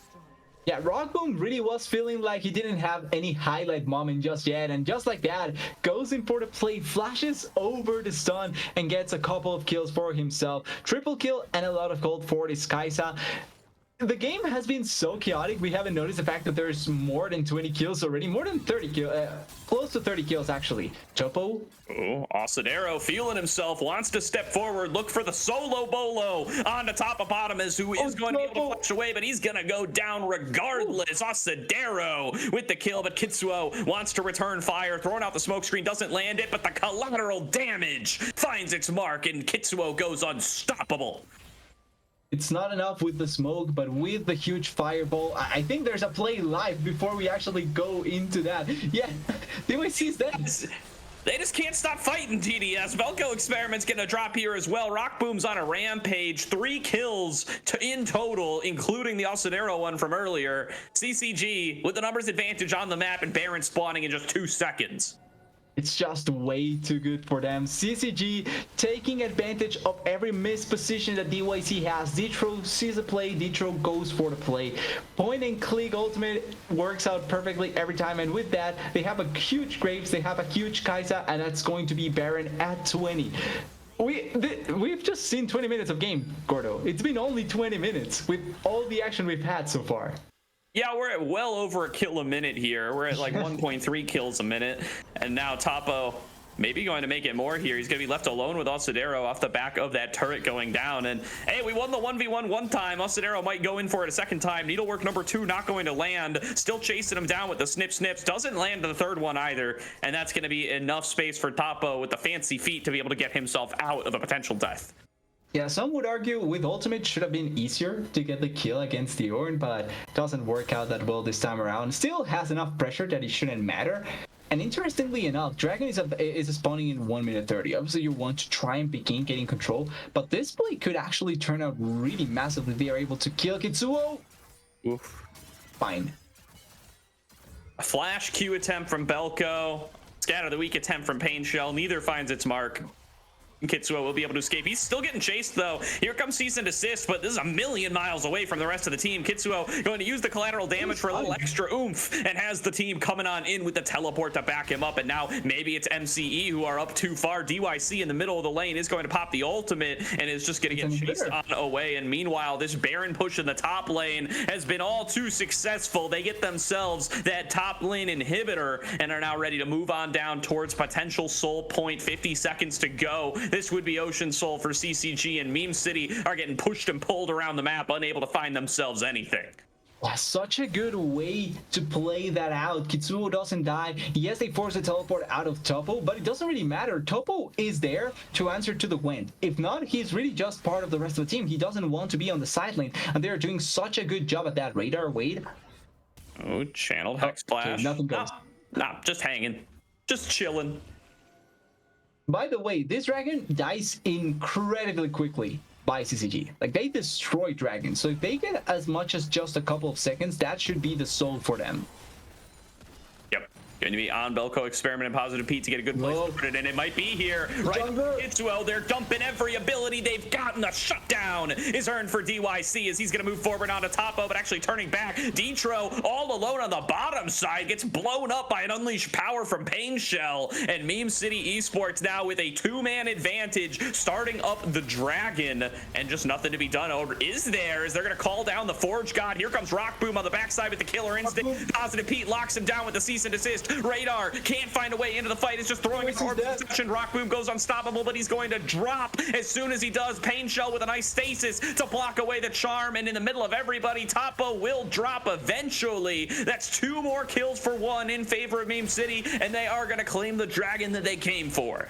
Yeah, Rockboom really was feeling like he didn't have any highlight moment just yet, and just like that, goes in for the play, flashes over the stun, and gets a couple of kills for himself. Triple kill and a lot of gold for this Kaisa. The game has been so chaotic, we haven't noticed the fact that there's more than 20 kills already, more than 30 kills, close to 30 kills actually. Chopo. Oh, Asadero feeling himself, wants to step forward, look for the solo bolo on the top of Bottomus, who is going to be able to flash away, but he's going to go down regardless. Asadero with the kill, but Kitsuo wants to return fire, throwing out the smoke screen, doesn't land it, but the collateral damage finds its mark, and Kitsuo goes unstoppable. It's not enough with the smoke, but with the huge fireball, I think there's a play live before we actually go into that. Yeah, DYC sees that. They just can't stop fighting, TDS. Belko Experiment's gonna drop here as well. Rock Boom's on a rampage. 3 kills in total, including the Asadero one from earlier. CCG with the numbers advantage on the map, and Baron spawning in just 2 seconds. It's just way too good for them. CCG taking advantage of every missed position that DYC has. Detro sees the play, Detro goes for the play. Point and click ultimate works out perfectly every time, and with that, they have a huge Graves, they have a huge Kaisa, and that's going to be Baron at 20. We've just seen 20 minutes of game, Gordo. It's been only 20 minutes with all the action we've had so far. Yeah, we're at well over a kill a minute here. We're at like 1.3 kills a minute. And now Topo maybe going to make it more here. He's going to be left alone with Asadero off the back of that turret going down. And hey, we won the 1v1 one time. Asadero might go in for it a second time. Needlework number 2 not going to land. Still chasing him down with the snips. Doesn't land the third one either. And that's going to be enough space for Topo with the fancy feet to be able to get himself out of a potential death. Yeah, some would argue with ultimate should have been easier to get the kill against the Ornn, but doesn't work out that well this time around. Still has enough pressure that it shouldn't matter. And interestingly enough, Dragon is spawning in 1 minute 30. Obviously, you want to try and begin getting control, but this play could actually turn out really massively. They are able to kill Kitsuo. Oof. Fine. A flash Q attempt from Belko. Scatter the weak attempt from Pain Shell. Neither finds its mark. Kitsuo will be able to escape. He's still getting chased though. Here comes cease and desist, but this is a million miles away from the rest of the team. Kitsuo going to use the collateral damage for a little extra oomph and has the team coming on in with the teleport to back him up. And now maybe it's MCE who are up too far. DYC in the middle of the lane is going to pop the ultimate and is just going to get chased on away. And meanwhile, this Baron push in the top lane has been all too successful. They get themselves that top lane inhibitor and are now ready to move on down towards potential soul point. 50 seconds to go. This would be Ocean Soul for CCG, and Meme City are getting pushed and pulled around the map, unable to find themselves anything. Such a good way to play that out. Kitsuo doesn't die. Yes, they force a teleport out of Topo, but it doesn't really matter. Topo is there to answer to the wind. If not, he's really just part of the rest of the team. He doesn't want to be on the side lane, and they're doing such a good job at that. Radar, Wade. Oh, channeled Hex Splash. Okay, nothing goes. Nah, just hanging. Just chilling. By the way, this dragon dies incredibly quickly by CCG. Like, they destroy dragons. So if they get as much as just a couple of seconds, that should be the soul for them. Yep. Going to be on Belko Experiment and Positive Pete to get a good place to put it, and it might be here. Right, Kitsuo, they're dumping every ability they've gotten. The shutdown is earned for DYC as he's going to move forward onto Topo, but actually turning back. Detro, all alone on the bottom side, gets blown up by an unleashed power from Pain Shell, and Meme City Esports now with a two-man advantage, starting up the dragon, and just nothing to be done over is there as they're going to call down the Forge God. Here comes Rock Boom on the backside with the Killer Instinct. Positive Pete locks him down with the cease and desist. Radar can't find a way into the fight. It's just throwing it towards the section. Rock Boom goes unstoppable, but he's going to drop as soon as he does. Pain Shell with a nice stasis to block away the charm, and in the middle of everybody, Topo will drop eventually. That's two more kills for one in favor of Meme City, and they are going to claim the dragon that they came for.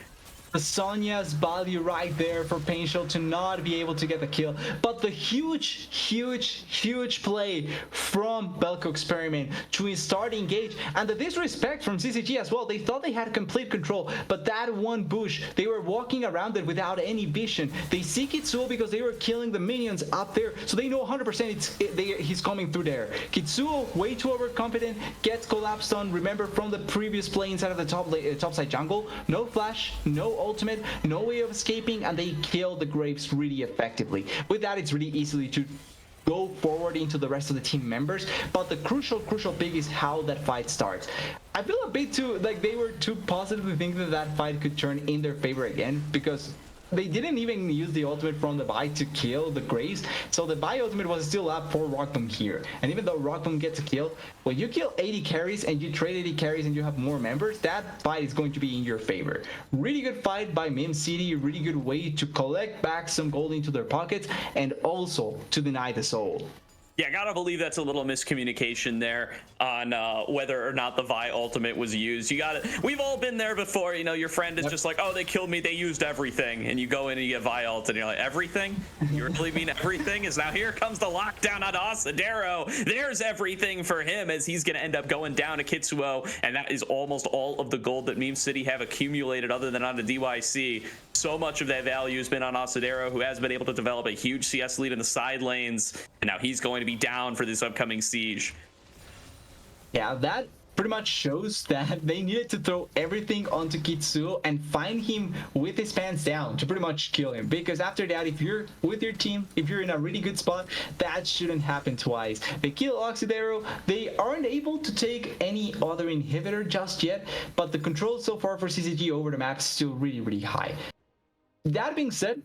Sonya's value right there for Pain Shell to not be able to get the kill, but the huge play from Belko Experiment to start engage, and the disrespect from CCG as well. They thought they had complete control, but that one bush, they were walking around it without any vision. They see Kitsuo because they were killing the minions up there, so they know 100% he's coming through there. Kitsuo, way too overconfident, gets collapsed on. Remember from the previous play inside of the top side jungle, no flash, no ultimate, no way of escaping, and they kill the Graves really effectively. With that, it's really easy to go forward into the rest of the team members, but the crucial pick is how that fight starts. I feel a bit too, like, they were too positively thinking that fight could turn in their favor again, because they didn't even use the ultimate from the Vi to kill the Graves, so the Vi ultimate was still up for Rockboom here. And even though Rockboom gets a kill, when you kill 80 carries and you trade 80 carries and you have more members, that fight is going to be in your favor. Really good fight by Meme City, really good way to collect back some gold into their pockets and also to deny the soul. Yeah, gotta believe that's a little miscommunication there on whether or not the Vi ultimate was used. We've all been there before, you know, your friend is just like, oh, they killed me, they used everything, and you go in and you get Vi ult, and you're like, everything? You really mean everything? Is now here comes the lockdown on Asadero. There's everything for him as he's gonna end up going down to Kitsuo, and that is almost all of the gold that Meme City have accumulated other than on the DYC. So much of that value has been on Asadero, who has been able to develop a huge CS lead in the side lanes, and now he's going to be down for this upcoming siege. Yeah, that pretty much shows that they needed to throw everything onto Kitsuo and find him with his pants down to pretty much kill him, because after that, if you're with your team, if you're in a really good spot, that shouldn't happen twice. They kill Oxidero, they aren't able to take any other inhibitor just yet, but the control so far for CCG over the map is still really high. That being said,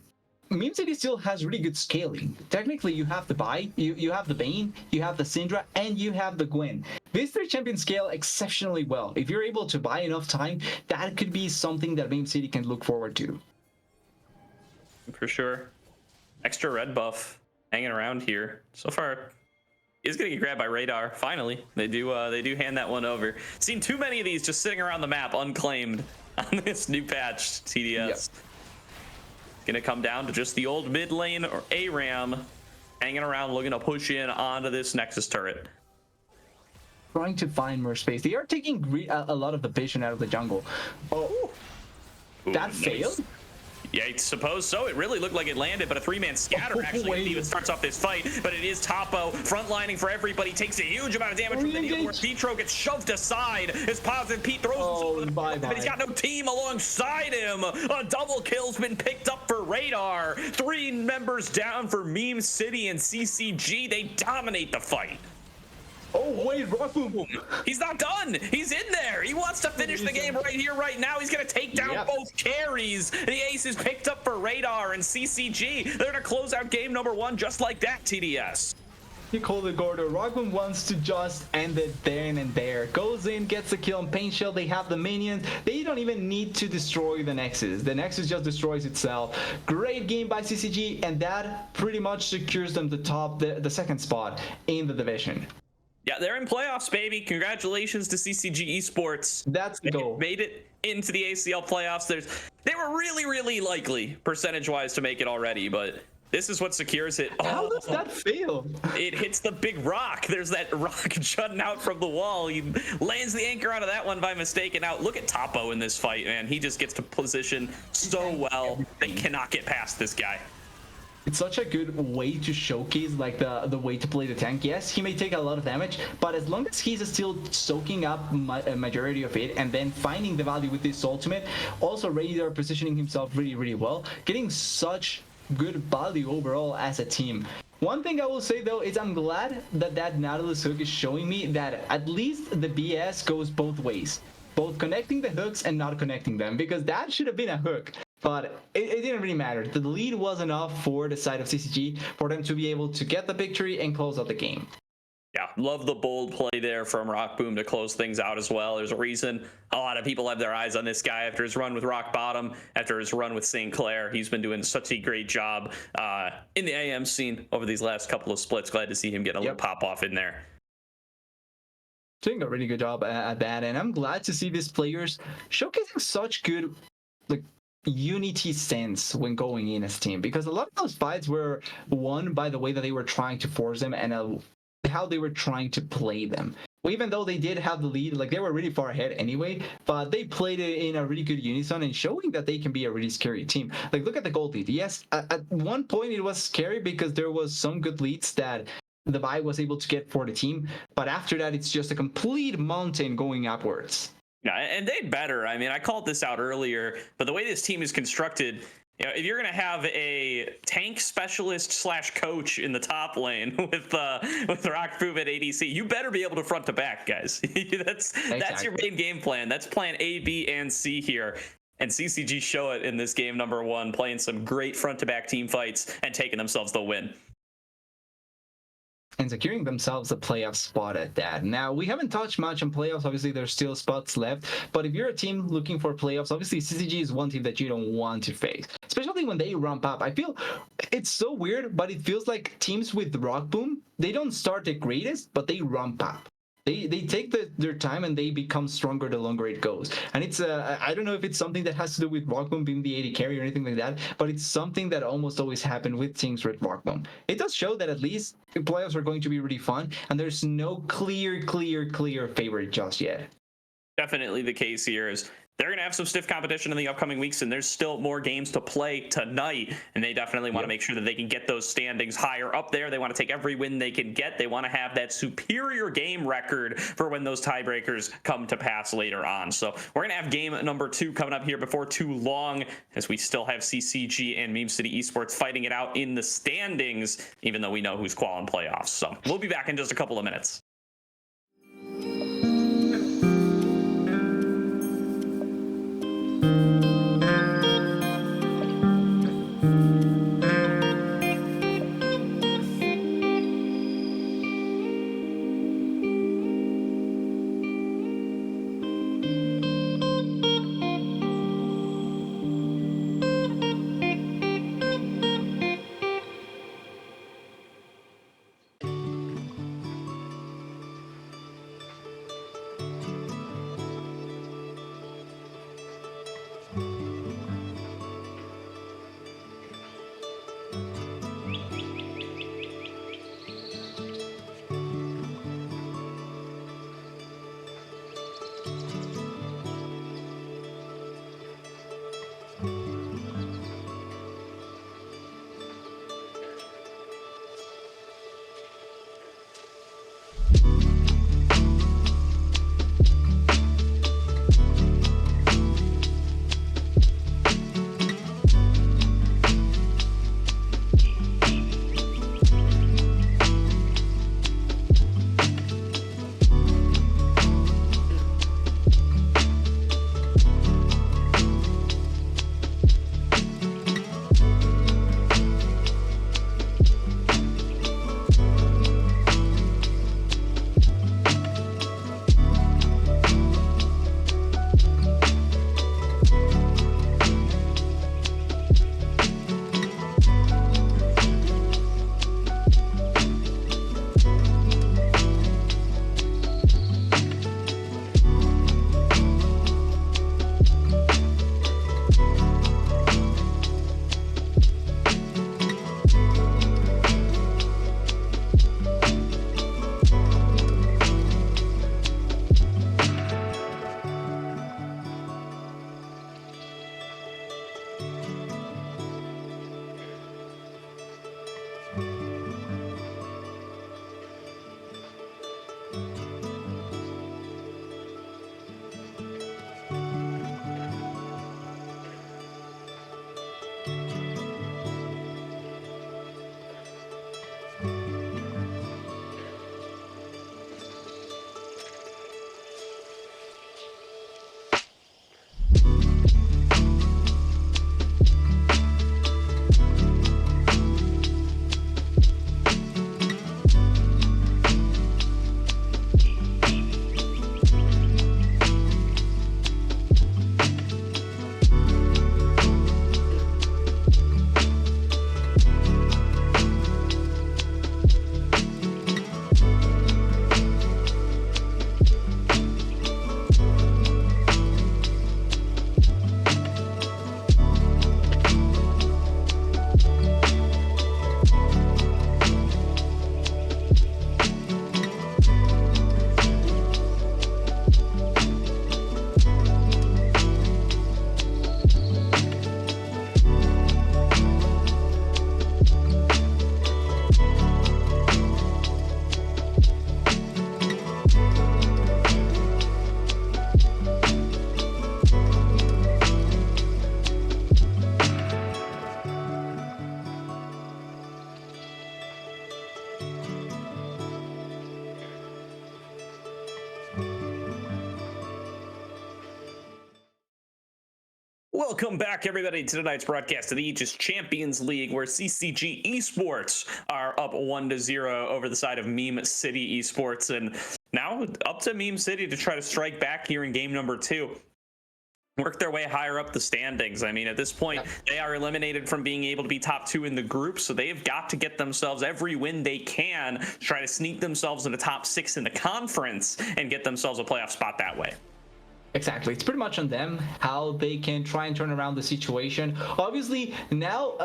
Meme City still has really good scaling. Technically, you have the Vi, you have the Bane, you have the Syndra, and you have the Gwen. These three champions scale exceptionally well. If you're able to buy enough time, that could be something that Meme City can look forward to. For sure. Extra red buff hanging around here. So far, is gonna get grabbed by Radar. Finally, they do hand that one over. Seen too many of these just sitting around the map unclaimed on this new patch TDS. Yep. Gonna come down to just the old mid lane or ARAM hanging around, looking to push in onto this Nexus turret. Trying to find more space. They are taking a lot of the vision out of the jungle. Oh, that failed? Yeah, I suppose so. It really looked like it landed, but a three-man scatter actually even starts off this fight. But it is Topo frontlining for everybody. Takes a huge amount of damage from the needle where Petro gets shoved aside. As Positive Pete throws himself, but he's got no team alongside him. A double kill's been picked up for Radar. 3 members down for Meme City and CCG. They dominate the fight. Oh, wait, Rockboom. He's not done. He's in there. He wants to finish the game right here, right now. He's going to take down both carries. The ace is picked up for Radar and CCG. They're going to close out game number 1 just like that, TDS. You call it, Gordo. Rockboom wants to just end it then and there. Goes in, gets the kill on Pain Shell. They have the minions. They don't even need to destroy the Nexus. The Nexus just destroys itself. Great game by CCG, and that pretty much secures them the second spot in the division. Yeah, they're in playoffs, baby. Congratulations to CCG Esports. That's the goal. They made it into the ACL playoffs. They were really, really likely, percentage-wise, to make it already, but this is what secures it. How does that feel? It hits the big rock. There's that rock jutting out from the wall. He lands the anchor onto that one by mistake. And now look at Topo in this fight, man. He just gets to position so well. They cannot get past this guy. It's such a good way to showcase like the way to play the tank. Yes, he may take a lot of damage, but as long as he's still soaking up a majority of it and then finding the value with this ultimate, also Radar positioning himself really, really well, getting such good value overall as a team. One thing I will say though is I'm glad that Nautilus hook is showing me that at least the BS goes both ways, both connecting the hooks and not connecting them, because that should have been a hook. But it didn't really matter. The lead was enough for the side of CCG for them to be able to get the victory and close out the game. Yeah, love the bold play there from Rockboom to close things out as well. There's a reason a lot of people have their eyes on this guy after his run with Rock Bottom, after his run with St. Clair. He's been doing such a great job in the AM scene over these last couple of splits. Glad to see him get a little pop off in there. Doing a really good job at that, and I'm glad to see these players showcasing such good unity sense when going in as a team, because a lot of those fights were won by the way that they were trying to force them and how they were trying to play them. Even though they did have the lead, like they were really far ahead anyway, but they played it in a really good unison and showing that they can be a really scary team. Like look at the gold lead. Yes, at one point it was scary because there was some good leads that the Vi was able to get for the team, but after that it's just a complete mountain going upwards. Yeah, and they better. I mean, I called this out earlier, but the way this team is constructed, you know, if you're going to have a tank specialist / coach in the top lane with Rockboom at ADC, you better be able to front to back, guys. That's your main game plan. That's plan A, B, and C here. And CCG show it in this game number 1, playing some great front to back team fights and taking themselves the win. And securing themselves a playoff spot at that. Now, we haven't touched much on playoffs. Obviously, there's still spots left. But if you're a team looking for playoffs, obviously CCG is one team that you don't want to face, especially when they ramp up. I feel it's so weird, but it feels like teams with Rockboom, they don't start the greatest, but they ramp up. They take their time and they become stronger the longer it goes. And it's I don't know if it's something that has to do with Rockboom being the AD carry or anything like that, but it's something that almost always happens with teams with Rockboom. It does show that at least the playoffs are going to be really fun, and there's no clear favorite just yet. Definitely the case here is they're going to have some stiff competition in the upcoming weeks, and there's still more games to play tonight, and they definitely want to make sure that they can get those standings higher up there. They want to take every win they can get. They want to have that superior game record for when those tiebreakers come to pass later on. So we're going to have game number 2 coming up here before too long, as we still have CCG and Meme City Esports fighting it out in the standings, even though we know who's qualifying playoffs. So we'll be back in just a couple of minutes. Welcome back, everybody, to tonight's broadcast of the Aegis Champions League, where CCG Esports are up 1-0 over the side of Meme City Esports, and now up to Meme City to try to strike back here in game number 2. Work their way higher up the standings. I mean, at this point, they are eliminated from being able to be top 2 in the group, so they've got to get themselves every win they can to try to sneak themselves in the top 6 in the conference and get themselves a playoff spot that way. Exactly. It's pretty much on them how they can try and turn around the situation. Obviously, now,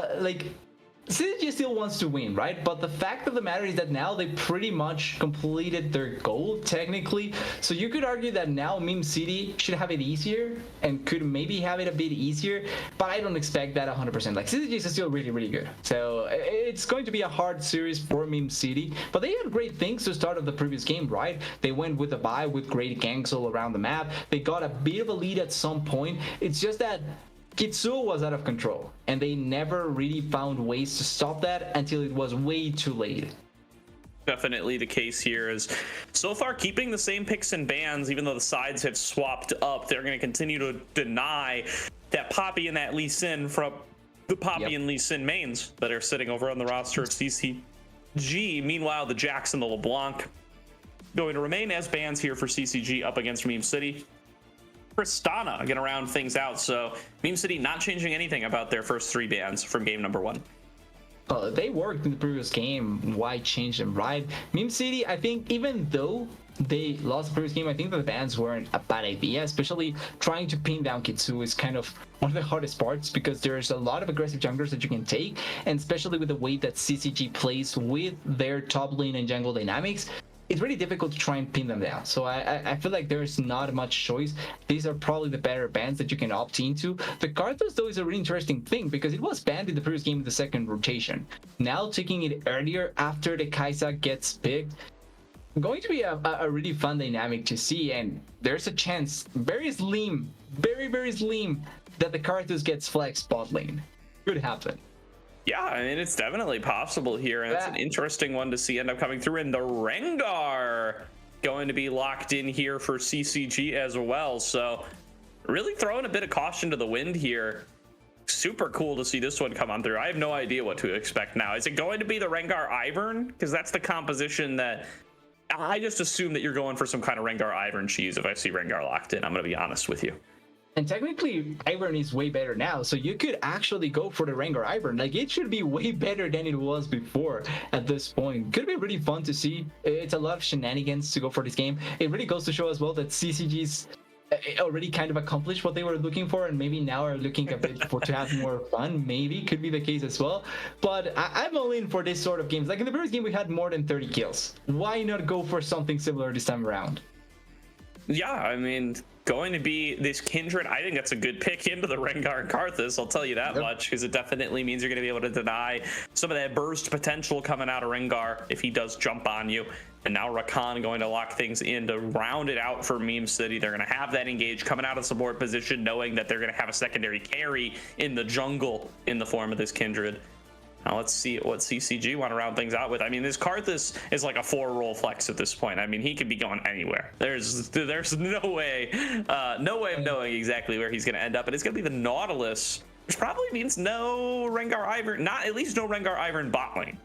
CCG still wants to win, right? But the fact of the matter is that now they pretty much completed their goal, technically. So you could argue that now Meme City should have it easier and could maybe have it a bit easier, but I don't expect that 100%. Like, CCG is still really, really good. So it's going to be a hard series for Meme City, but they had great things to start of the previous game, right? They went with a bye with great ganks all around the map. They got a bit of a lead at some point. It's just that Kitsuo was out of control, and they never really found ways to stop that until it was way too late. Definitely the case here is so far keeping the same picks and bans, even though the sides have swapped up. They're going to continue to deny that Poppy and that Lee Sin from the Poppy and Lee Sin mains that are sitting over on the roster of CCG. Meanwhile, the Jax and the LeBlanc going to remain as bans here for CCG up against Meme City. Tristana going to round things out, so Meme City not changing anything about their first 3 bans from game number 1. They worked in the previous game. Why change them, right? Meme City, I think, even though they lost the previous game, I think that the bans weren't a bad idea, especially trying to pin down Kitsu is kind of one of the hardest parts because there's a lot of aggressive junglers that you can take, and especially with the way that CCG plays with their top lane and jungle dynamics, it's really difficult to try and pin them down. So I feel like there's not much choice. These are probably the better bans that you can opt into. The Karthus, though, is a really interesting thing because it was banned in the previous game in the second rotation. Now taking it earlier after the Kaisa gets picked, going to be a really fun dynamic to see, and there's a chance, very slim, very slim, that the Karthus gets flexed bot lane. Could happen. Yeah, I mean, it's definitely possible here, and it's an interesting one to see end up coming through. And the Rengar going to be locked in here for CCG as well. So really throwing a bit of caution to the wind here. Super cool to see this one come on through. I have no idea what to expect now. Is it going to be the Rengar Ivern? Because that's the composition that I just assume that you're going for some kind of Rengar Ivern cheese if I see Rengar locked in. I'm going to be honest with you. And technically, Ivern is way better now, so you could actually go for the Rengar Ivern. Like, it should be way better than it was before at this point. Could be really fun to see. It's a lot of shenanigans to go for this game. It really goes to show as well that CCG's already kind of accomplished what they were looking for, and maybe now are looking a bit to have more fun. Maybe could be the case as well. But I'm all in for this sort of games. Like in the previous game, we had more than 30 kills. Why not go for something similar this time around? Yeah, I mean, going to be this Kindred, I think that's a good pick into the Rengar and Karthus, I'll tell you that much, because it definitely means you're going to be able to deny some of that burst potential coming out of Rengar if he does jump on you. And now Rakan going to lock things in to round it out for Meme City. They're going to have that engage coming out of support position, knowing that they're going to have a secondary carry in the jungle in the form of this Kindred. Now let's see what CCG want to round things out with. I mean, this Karthus is like a 4-roll flex at this point. I mean, he could be going anywhere. There's no way of knowing exactly where he's going to end up. And it's going to be the Nautilus, which probably means no Rengar Ivern, at least no Rengar Ivern bot lane.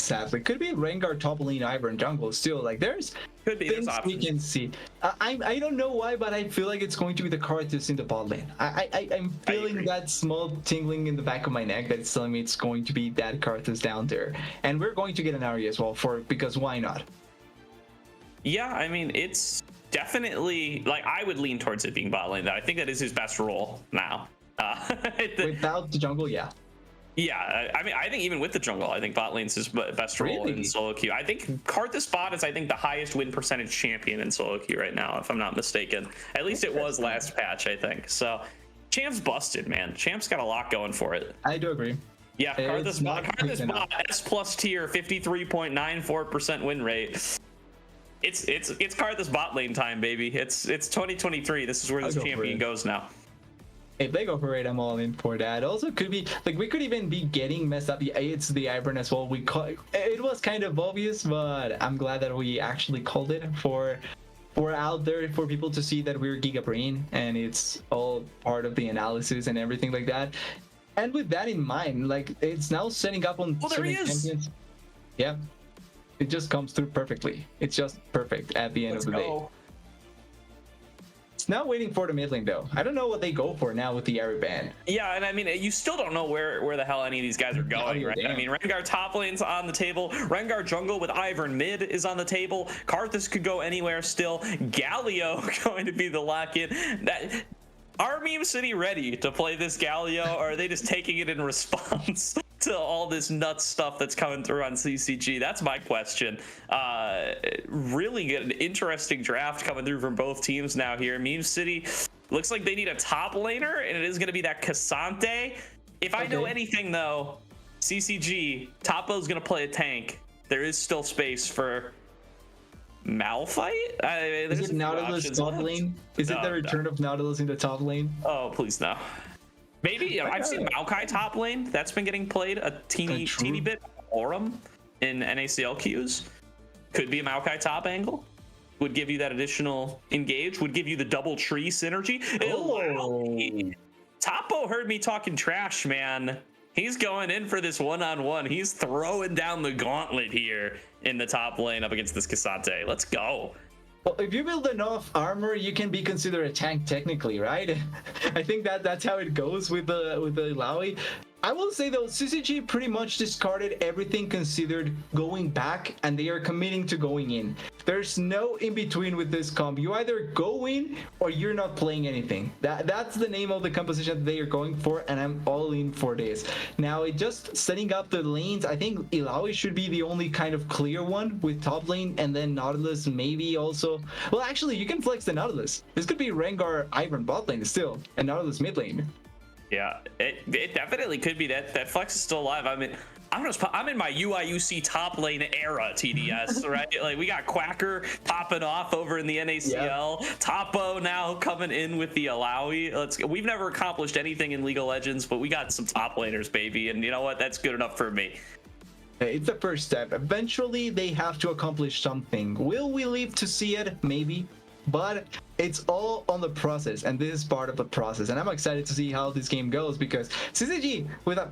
Sadly, could be Rengar top lane Ivern jungle still. Like there's things we can see. I don't know why, but I feel like it's going to be the Karthus in the bot lane. I'm feeling that small tingling in the back of my neck that's telling me it's going to be that Karthus down there, and we're going to get an Ahri as well because why not? Yeah, I mean, it's definitely like I would lean towards it being bot lane. That I think that is his best role now. Without the jungle, yeah. Yeah, I mean, I think even with the jungle, I think bot lane's his best role in solo queue. I think Karthus bot is, I think, the highest win percentage champion in solo queue right now, if I'm not mistaken. At least it was last patch, I think. So, Champ's busted, man. Champ's got a lot going for it. I do agree. Yeah, Karthus bot, S plus tier, 53.94% win rate. It's Karthus bot lane time, baby. It's 2023. This is where this champion goes now. If they go for it, I'm all in for that. Also, could be like we could even be getting messed up. It's the Ivern as well. It was kind of obvious, but I'm glad that we actually called it for we're out there for people to see that we're Giga Brain, and it's all part of the analysis and everything like that. And with that in mind, like it's now setting up on Well, there he is. champions. Yeah, it just comes through perfectly. It's just perfect at the end of the day. It's now waiting for the mid lane though. I don't know what they go for now with the Ari ban. Yeah, and I mean, you still don't know where the hell any of these guys are going, right? Damn. I mean, Rengar top lane's on the table. Rengar jungle with Ivern mid is on the table. Karthus could go anywhere still. Galio going to be the lock-in. Are Meme City ready to play this Galio, or are they just taking it in response to all this nuts stuff that's coming through on CCG? That's my question. Really good, interesting draft coming through from both teams now here. Meme City looks like they need a top laner, and it is going to be that Cassante. If I know anything, though, CCG, Topo's going to play a tank. There is still space for Malphite? Is it Nautilus top lane? Is it the return of Nautilus in the top lane? Oh, please no. Maybe I've seen Maokai top lane. That's been getting played a teeny bit. Aurum in NACL queues. Could be a Maokai top angle. Would give you that additional engage. Would give you the double tree synergy. Oh. Topo heard me talking trash, man. He's going in for this one-on-one. He's throwing down the gauntlet here in the top lane up against this Cassante. Let's go. Well, if you build enough armor, you can be considered a tank technically, right? I think that's how it goes with the Illaoi. I will say though, CCG pretty much discarded everything considered going back, and they are committing to going in. There's no in between with this comp. You either go in or you're not playing anything. That's the name of the composition that they are going for, and I'm all in for this. Now, it just setting up the lanes. I think Illaoi should be the only kind of clear one with top lane, and then Nautilus maybe also. Well, actually, you can flex the Nautilus. This could be Rengar Ivern bot lane still, and Nautilus mid lane. Yeah, it definitely could be that flex is still alive. I mean, I'm in my UIUC top lane era, TDS, right? Like we got Quacker popping off over in the NACL. Yep. Topo now coming in with the Illaoi. We've never accomplished anything in League of Legends, but we got some top laners, baby. And you know what? That's good enough for me. It's the first step. Eventually, they have to accomplish something. Will we live to see it? Maybe. But it's all on the process, and this is part of the process. And I'm excited to see how this game goes, because CCG, with a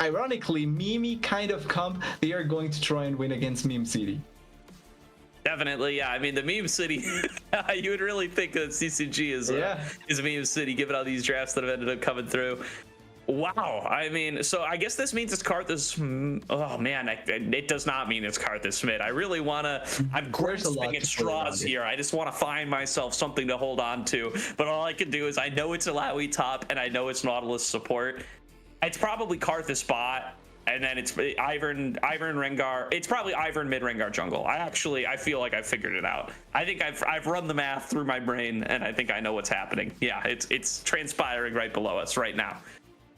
ironically meme kind of comp, they are going to try and win against Meme City. Definitely, yeah. I mean, the Meme City, you would really think that CCG is Meme City, given all these drafts that have ended up coming through. Wow, I mean, so I guess this means it's Karthus. Oh man, it does not mean it's Karthus mid. I really want to. I'm grasping at straws here. I just want to find myself something to hold on to. But all I can do is I know it's Illaoi top, and I know it's Nautilus support. It's probably Karthus bot, and then it's Ivern Rengar. It's probably Ivern mid Rengar jungle. I feel like I figured it out. I think I've run the math through my brain, and I think I know what's happening. Yeah, it's transpiring right below us right now.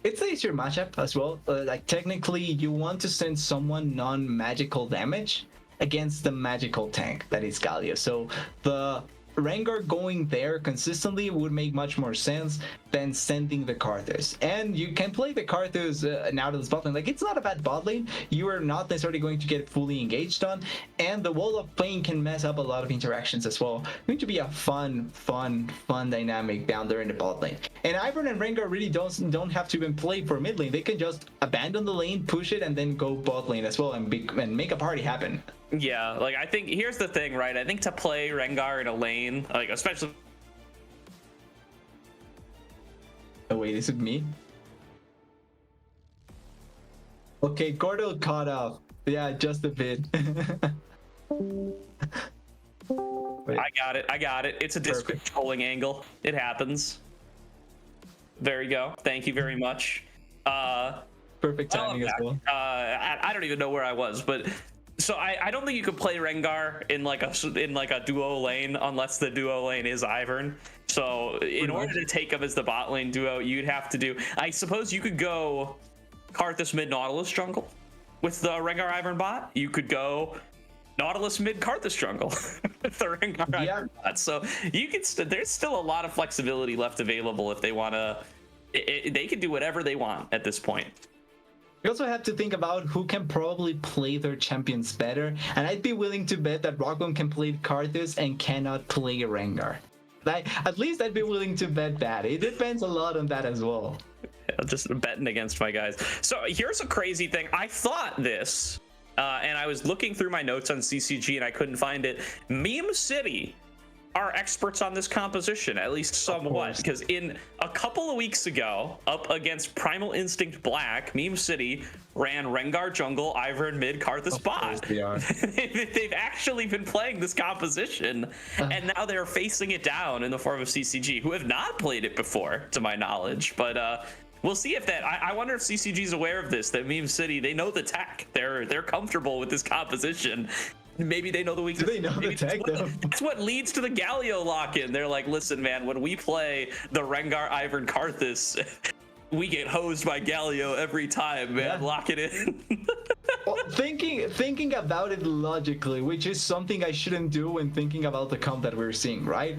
It's an easier matchup as well. Like technically, you want to send someone non-magical damage against the magical tank that is Galio. So the Rengar going there consistently would make much more sense than sending the Karthus. And you can play the Karthus Nautilus bot lane. Like, it's not a bad bot lane. You are not necessarily going to get fully engaged on, and the wall of playing can mess up a lot of interactions as well. It's going to be a fun dynamic down there in the bot lane. And Ivern and Rengar really don't have to even play for mid lane. They can just abandon the lane, push it, and then go bot lane as well, and make a party happen. Yeah, like I think here's the thing, right? I think to play Rengar in a lane, like especially. Oh wait, is it me? Okay, Gordo caught up. Yeah, just a bit. I got it. It's a disc controlling angle. It happens. There you go. Thank you very much. Perfect timing as well. I don't even know where I was, but. So I don't think you could play Rengar in like a duo lane unless the duo lane is Ivern. So in order to take him as the bot lane duo, you'd have to do. I suppose you could go Karthus mid Nautilus jungle with the Rengar Ivern bot. You could go Nautilus mid Karthus jungle with the Rengar Ivern bot. So you could. There's still a lot of flexibility left available if they want to. They can do whatever they want at this point. You also have to think about who can probably play their champions better, and I'd be willing to bet that Rockbone can play Karthus and cannot play Rengar. At least I'd be willing to bet that. It depends a lot on that as well. Just betting against my guys. So here's a crazy thing. I thought this, and I was looking through my notes on CCG and I couldn't find it. Meme City are experts on this composition, at least somewhat, because in a couple of weeks ago, up against Primal Instinct Black, Meme City ran Rengar jungle, Ivern mid, Karthus bot. They've actually been playing this composition, and now they're facing it down in the form of CCG, who have not played it before, to my knowledge. But we'll see if that. I wonder if CCG is aware of this. That Meme City, they know the tech. They're comfortable with this composition. Maybe they know the weakness. Do they know the tech though? That's what leads to the Galio lock-in. They're like, listen, man, when we play the Rengar Ivern Karthus, we get hosed by Galio every time, man. Yeah. Lock it in. Well, thinking about it logically, which is something I shouldn't do when thinking about the comp that we're seeing, right?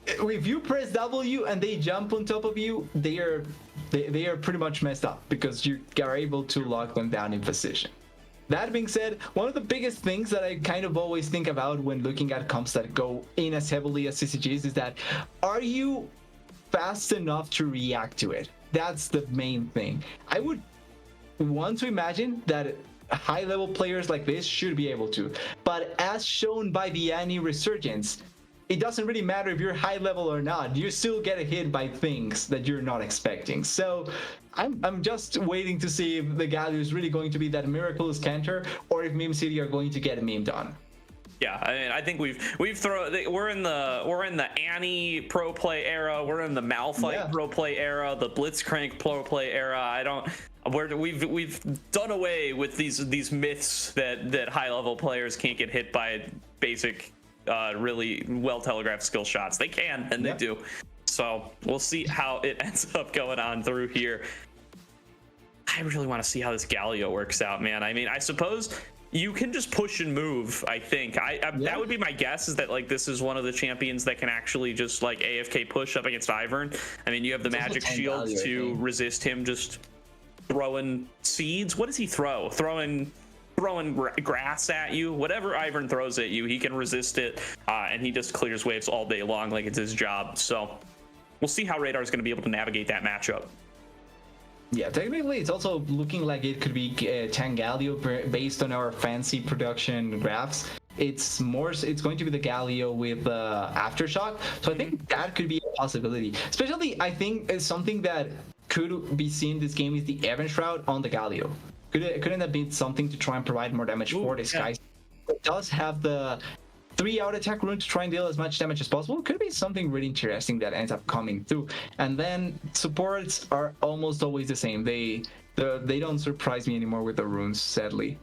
If you press W and they jump on top of you, they are pretty much messed up because you are able to lock them down in position. That being said, one of the biggest things that I kind of always think about when looking at comps that go in as heavily as CCGs is that, are you fast enough to react to it? That's the main thing. I would want to imagine that high-level players like this should be able to, but as shown by the Annie resurgence, it doesn't really matter if you're high level or not. You still get hit by things that you're not expecting. So I'm just waiting to see if the Galio is really going to be that miraculous canter, or if Meme City are going to get memed on. Yeah, I mean, I think we're in the Annie pro play era. We're in the Malphite pro play era, the Blitzcrank pro play era. We've done away with these myths that high level players can't get hit by basic, really well telegraphed skill shots. They can, and they do. So we'll see how it ends up going on through here. I really want to see how this Galio works out, man. I mean, I suppose you can just push and move. I think that would be my guess, is that like this is one of the champions that can actually just like AFK push up against Ivern. I mean, you have the magic shield to resist him just throwing seeds. What does he throw? Throwing grass at you. Whatever Ivern throws at you, he can resist it, and he just clears waves all day long like it's his job. So we'll see how Radar is going to be able to navigate that matchup. Yeah, technically it's also looking like it could be Tangalio based on our fancy production graphs. It's going to be the Galio with Aftershock. So I think that could be a possibility. Especially, I think something that could be seen this game is the Event Shroud on the Galio. Couldn't that be something to try and provide more damage for this guy? It does have the 3-out attack rune to try and deal as much damage as possible. Could be something really interesting that ends up coming through. And then supports are almost always the same. They don't surprise me anymore with the runes, sadly.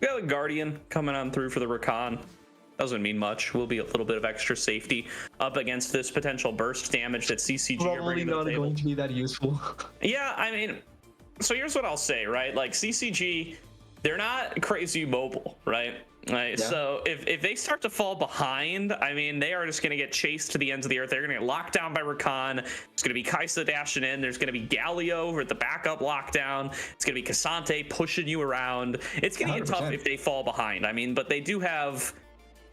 We got a Guardian coming on through for the Rakan. Doesn't mean much. Will be a little bit of extra safety up against this potential burst damage that CCG are bringing to the table. Probably not going to be that useful. Yeah, I mean, so here's what I'll say, right? Like CCG, they're not crazy mobile, right? Right. Yeah. So if they start to fall behind, I mean, they are just going to get chased to the ends of the earth. They're going to get locked down by Rakan. It's going to be Kaisa dashing in. There's going to be Galio with the backup lockdown. It's going to be Cassante pushing you around. It's going to get tough if they fall behind. I mean, but they do have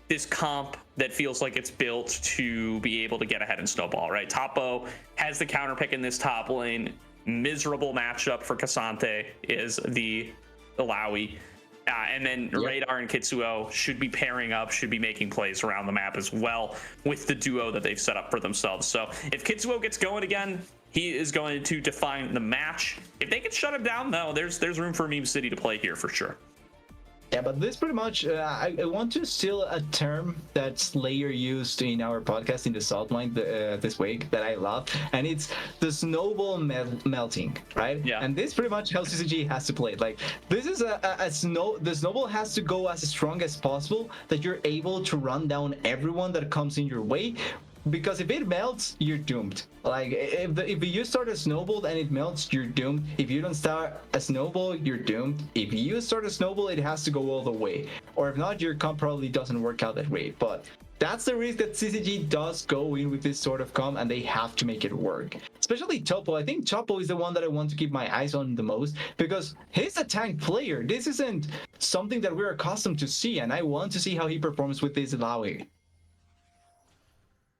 this comp that feels like it's built to be able to get ahead in Snowball, right? Topo has the counter pick in this top lane. Miserable matchup for Cassante is the Alawi. And then Radar and Kitsuo should be pairing up, should be making plays around the map as well with the duo that they've set up for themselves. So if Kitsuo gets going again, he is going to define the match. If they can shut him down, though, there's room for Meme City to play here for sure. Yeah, but this pretty much, I want to steal a term that Slayer used in our podcast in the Southline this week that I love, and it's the snowball melting, right? Yeah. And this pretty much how CCG has to play it. Like, this is the snowball has to go as strong as possible, that you're able to run down everyone that comes in your way. Because if it melts, you're doomed. Like, if you start a snowball and it melts, you're doomed. If you don't start a snowball, you're doomed. If you start a snowball, it has to go all the way. Or if not, your comp probably doesn't work out that way. But That's the risk that CCG does go in with this sort of comp, and they have to make it work. Especially Topo. I think Topo is the one that I want to keep my eyes on the most, because he's a tank player. This isn't something that we're accustomed to see, and I want to see how he performs with this Illaoi.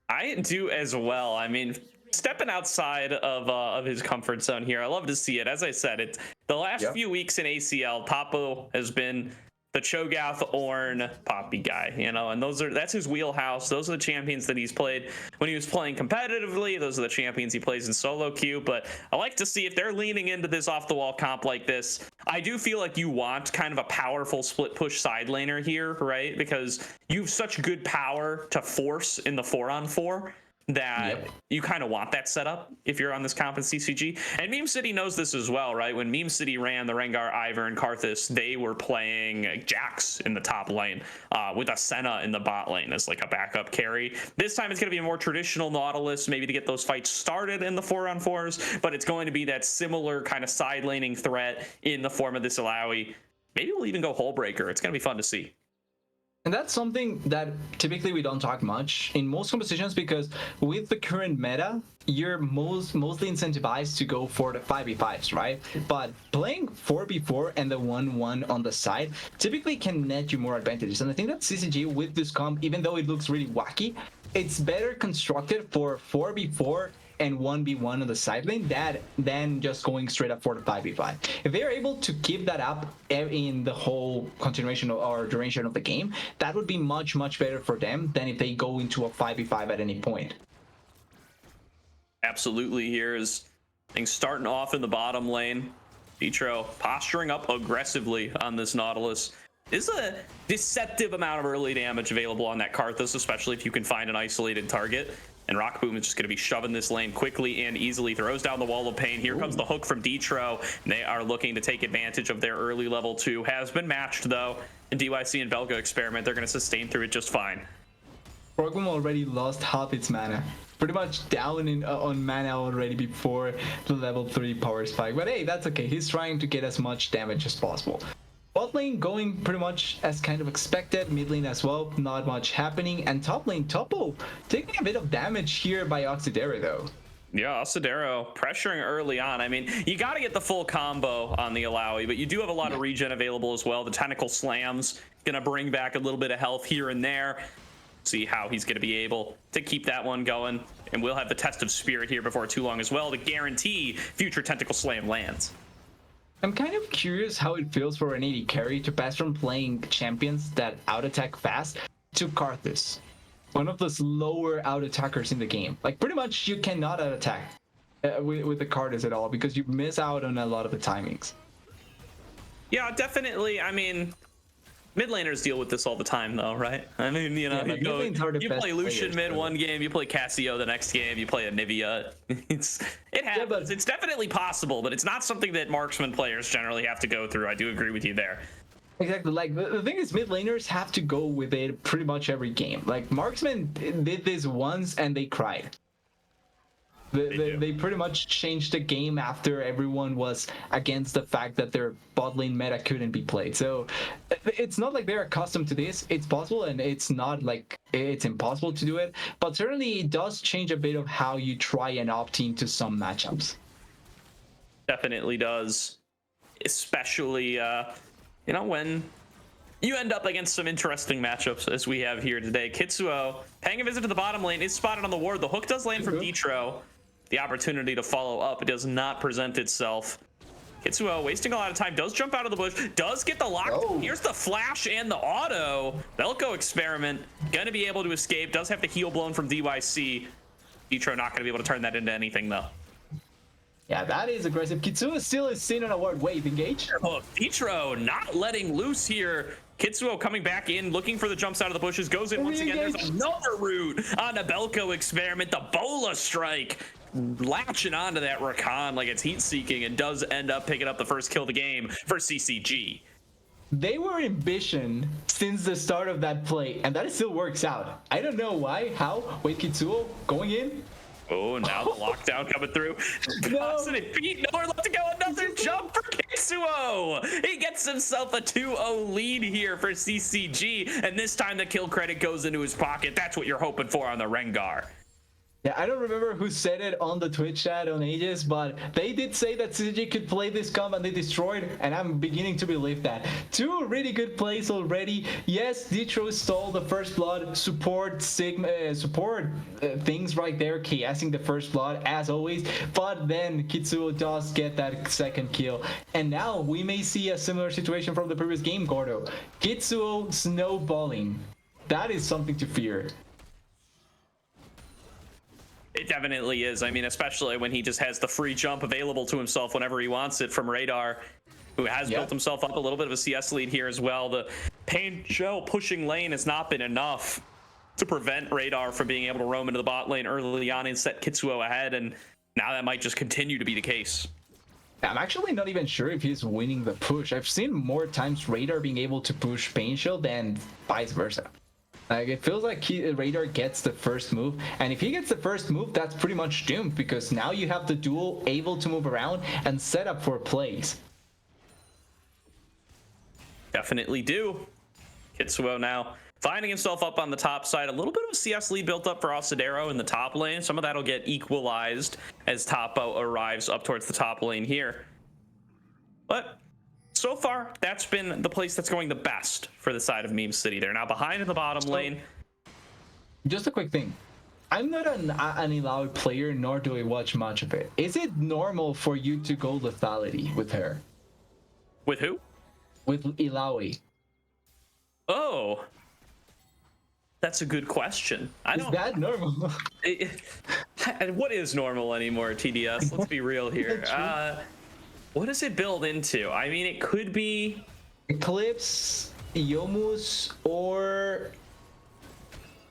I do as well. I mean, stepping outside of his comfort zone here, I love to see it. As I said, it's the last few weeks in ACL, Papo has been the Cho'Gath Ornn Poppy guy, you know, and that's his wheelhouse. Those are the champions that he's played when he was playing competitively. Those are the champions he plays in solo queue. But I like to see if they're leaning into this off the wall comp like this. I do feel like you want kind of a powerful split push side laner here, right? Because you have such good power to force in the 4-on-4 that you kind of want that setup if you're on this comp in CCG. And Meme City knows this as well, right? When Meme City ran the Rengar, Ivern, and Karthus, they were playing Jax in the top lane with a Senna in the bot lane as like a backup carry. This time it's going to be a more traditional Nautilus, maybe to get those fights started in the 4-on-4s, but it's going to be that similar kind of side laning threat in the form of this Illaoi. Maybe we'll even go Hullbreaker. It's going to be fun to see. And that's something that typically we don't talk much in most compositions, because with the current meta, you're mostly incentivized to go for the 5v5s, right? But playing 4v4 and the 1-1 on the side typically can net you more advantages. And I think that CCG with this comp, even though it looks really wacky, it's better constructed for 4v4 and 1v1 on the side lane than just going straight up for the 5v5. If they're able to keep that up in the whole continuation or duration of the game, that would be much, much better for them than if they go into a 5v5 at any point. Absolutely. Here's things starting off in the bottom lane. Petro posturing up aggressively on this Nautilus. There's a deceptive amount of early damage available on that Karthus, especially if you can find an isolated target. And Rock Boom is just going to be shoving this lane quickly and easily. Throws down the wall of pain. Here comes the hook from Detro. They are looking to take advantage of their early level 2. Has been matched, though. And DYC and Velko experiment. They're going to sustain through it just fine. Rock Boom already lost half its mana. Pretty much down on mana already before the level 3 power spike. But hey, that's okay. He's trying to get as much damage as possible. Bot lane going pretty much as kind of expected. Mid lane as well, not much happening. And top lane, Topo taking a bit of damage here by Oxidera though. Yeah, Oxidera pressuring early on. I mean, you got to get the full combo on the Illaoi, but you do have a lot of regen available as well. The Tentacle Slams going to bring back a little bit of health here and there. See how he's going to be able to keep that one going. And we'll have the Test of Spirit here before too long as well to guarantee future Tentacle Slam lands. I'm kind of curious how it feels for an AD carry to pass from playing champions that out-attack fast to Karthus, one of the slower out-attackers in the game. Like, pretty much you cannot out-attack with the Karthus at all, because you miss out on a lot of the timings. Yeah, definitely. I mean, mid laners deal with this all the time, though, right? I mean, you know, you play Lucian mid one game, you play Cassio the next game, you play Anivia. It happens. Yeah, but it's definitely possible, but it's not something that marksman players generally have to go through. I do agree with you there. Exactly. Like, the thing is, mid laners have to go with it pretty much every game. Like, marksmen did this once and they cried. They pretty much changed the game after everyone was against the fact that their bot lane meta couldn't be played. So it's not like they're accustomed to this. It's possible, and it's not like it's impossible to do it, but certainly it does change a bit of how you try and opt into some matchups. Definitely does, especially you know, when you end up against some interesting matchups as we have here today. Kitsuo paying a visit to the bottom lane, is spotted on the ward. The hook does land from Detro. The opportunity to follow up does not present itself. Kitsuo wasting a lot of time, does jump out of the bush, does get the lock. Oh. Here's the flash and the auto. Velko experiment, gonna be able to escape, does have the heal blown from DYC. Detro not gonna be able to turn that into anything though. Yeah, that is aggressive. Kitsuo still is seen on a ward. Wave, engage. Oh, Detro not letting loose here. Kitsuo coming back in, looking for the jumps out of the bushes, goes in once again. There's another root on the Velko experiment, the Bola strike. Latching onto that Rakan like it's heat-seeking, and does end up picking up the first kill of the game for CCG. They were in Vision since the start of that play, and that still works out. I don't know why, how. Wait, Kitsuo going in? Oh, now the lockdown coming through. No. Positive Pete, nowhere left to go. Another jump for Kitsuo! He gets himself a 2-0 lead here for CCG, and this time the kill credit goes into his pocket. That's what you're hoping for on the Rengar. Yeah, I don't remember who said it on the Twitch chat on Aegis, but they did say that CCG could play this comp and they destroyed, and I'm beginning to believe that. Two really good plays already. Yes, Detro stole the first blood, support things right there, KSing the first blood as always, but then Kitsuo does get that second kill. And now we may see a similar situation from the previous game, Gordo. Kitsuo snowballing. That is something to fear. It definitely is. I mean, especially when he just has the free jump available to himself whenever he wants it from Radar, who has built himself up a little bit of a CS lead here as well. The Pain Shell pushing lane has not been enough to prevent Radar from being able to roam into the bot lane early on and set Kitsuo ahead, and now that might just continue to be the case. I'm actually not even sure if he's winning the push. I've seen more times Radar being able to push Pain Shell than vice versa. Like, it feels like Radar gets the first move, and if he gets the first move, that's pretty much doomed, because now you have the duel able to move around and set up for plays. Definitely do. Kitsuo now finding himself up on the top side. A little bit of a CS lead built up for Asadero in the top lane. Some of that will get equalized as Topo arrives up towards the top lane here. But so far, that's been the place that's going the best for the side of Meme City. They're now behind in the bottom lane. Just a quick thing. I'm not an Illaoi player, nor do I watch much of it. Is it normal for you to go lethality with her? With who? With Illaoi. Oh. That's a good question. Is that normal? What is normal anymore, TDS? Let's be real here. What does it build into? I mean, it could be Eclipse, Yomus, or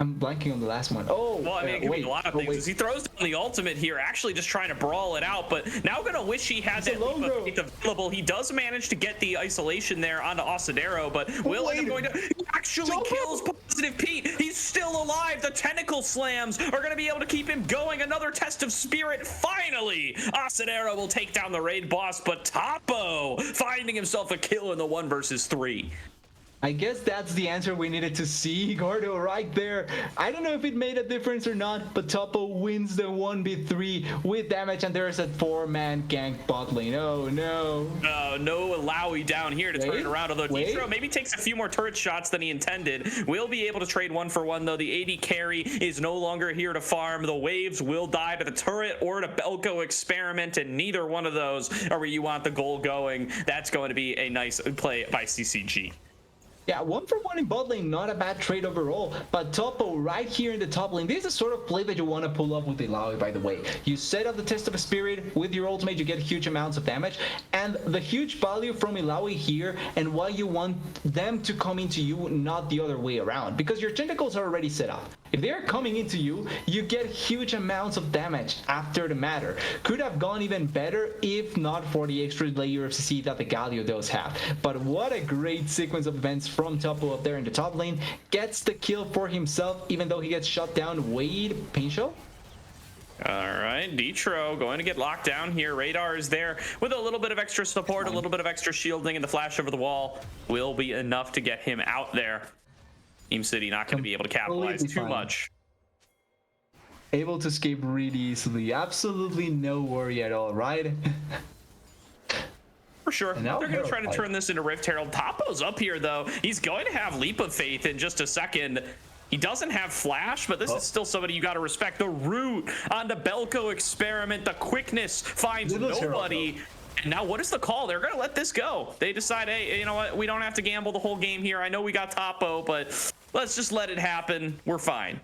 I'm blanking on the last one. Oh, well, I mean, it could be a lot of things. He throws down the ultimate here, actually just trying to brawl it out, but now gonna wish he had that leap of faith available. He does manage to get the isolation there onto Asadero, but will end up going to... He actually kills Positive Pete. He's still alive. The tentacle slams are gonna be able to keep him going. Another test of spirit. Finally, Asadero will take down the raid boss, but Topo finding himself a kill in the 1 versus 3. I guess that's the answer we needed to see, Gordo, right there. I don't know if it made a difference or not, but Topo wins the 1v3 with damage, and there's a 4-man gank bot lane. Oh, no. No Illaoi down here to turn it around, although Detro maybe takes a few more turret shots than he intended. We'll be able to trade 1-for-1, though. The AD carry is no longer here to farm. The waves will die to the turret or to Belko experiment, and neither one of those are where you want the goal going. That's going to be a nice play by CCG. Yeah, 1-for-1 in bot lane, not a bad trade overall, but Topo right here in the top lane, this is the sort of play that you want to pull up with Illaoi, by the way. You set up the Test of Spirit, with your ultimate you get huge amounts of damage, and the huge value from Illaoi here, and why you want them to come into you, not the other way around, because your tentacles are already set up. If they're coming into you, you get huge amounts of damage after the matter. Could have gone even better if not for the extra layer of CC that the Galio does have. But what a great sequence of events from Topo up there in the top lane. Gets the kill for himself, even though he gets shut down. Wade, Pincho? All right, Detro going to get locked down here. Radar is there with a little bit of extra support, a little bit of extra shielding, and the flash over the wall will be enough to get him out there. Team City not going to be able to capitalize too much. Able to escape really easily. Absolutely no worry at all, right? For sure. They're going to try to turn this into Rift Herald. Topo's up here, though. He's going to have Leap of Faith in just a second. He doesn't have Flash, but this is still somebody you got to respect. The root on the Belko experiment. The quickness finds nobody. And now what is the call? They're going to let this go. They decide, hey, you know what? We don't have to gamble the whole game here. I know we got Topo, but let's just let it happen. We're fine.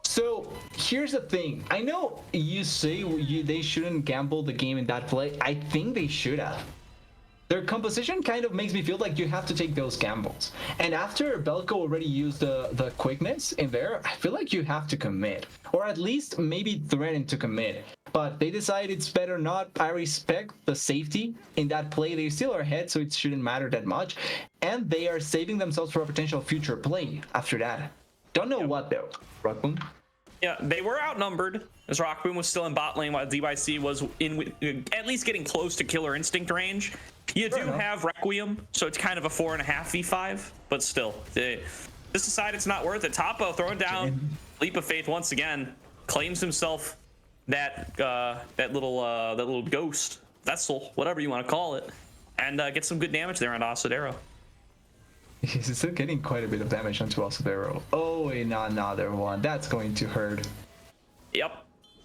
So here's the thing. I know you say they shouldn't gamble the game in that play. I think they should have. Their composition kind of makes me feel like you have to take those gambles. And after Belko already used the quickness in there, I feel like you have to commit. Or at least maybe threaten to commit. But they decide it's better not. I respect the safety in that play. They still are ahead, so it shouldn't matter that much. And they are saving themselves for a potential future play after that. Don't know what though. Raccoon? Yeah, they were outnumbered as Rockboom was still in bot lane while DYC was in at least getting close to Killer Instinct range. You do have Requiem, so it's kind of a 4.5 v5, but still, they just decided it's not worth it. Topo throwing down Leap of Faith once again, claims himself that little ghost vessel, whatever you want to call it, and gets some good damage there on Asadero. He's still getting quite a bit of damage onto Asadero. Oh, and another one. That's going to hurt. Yep.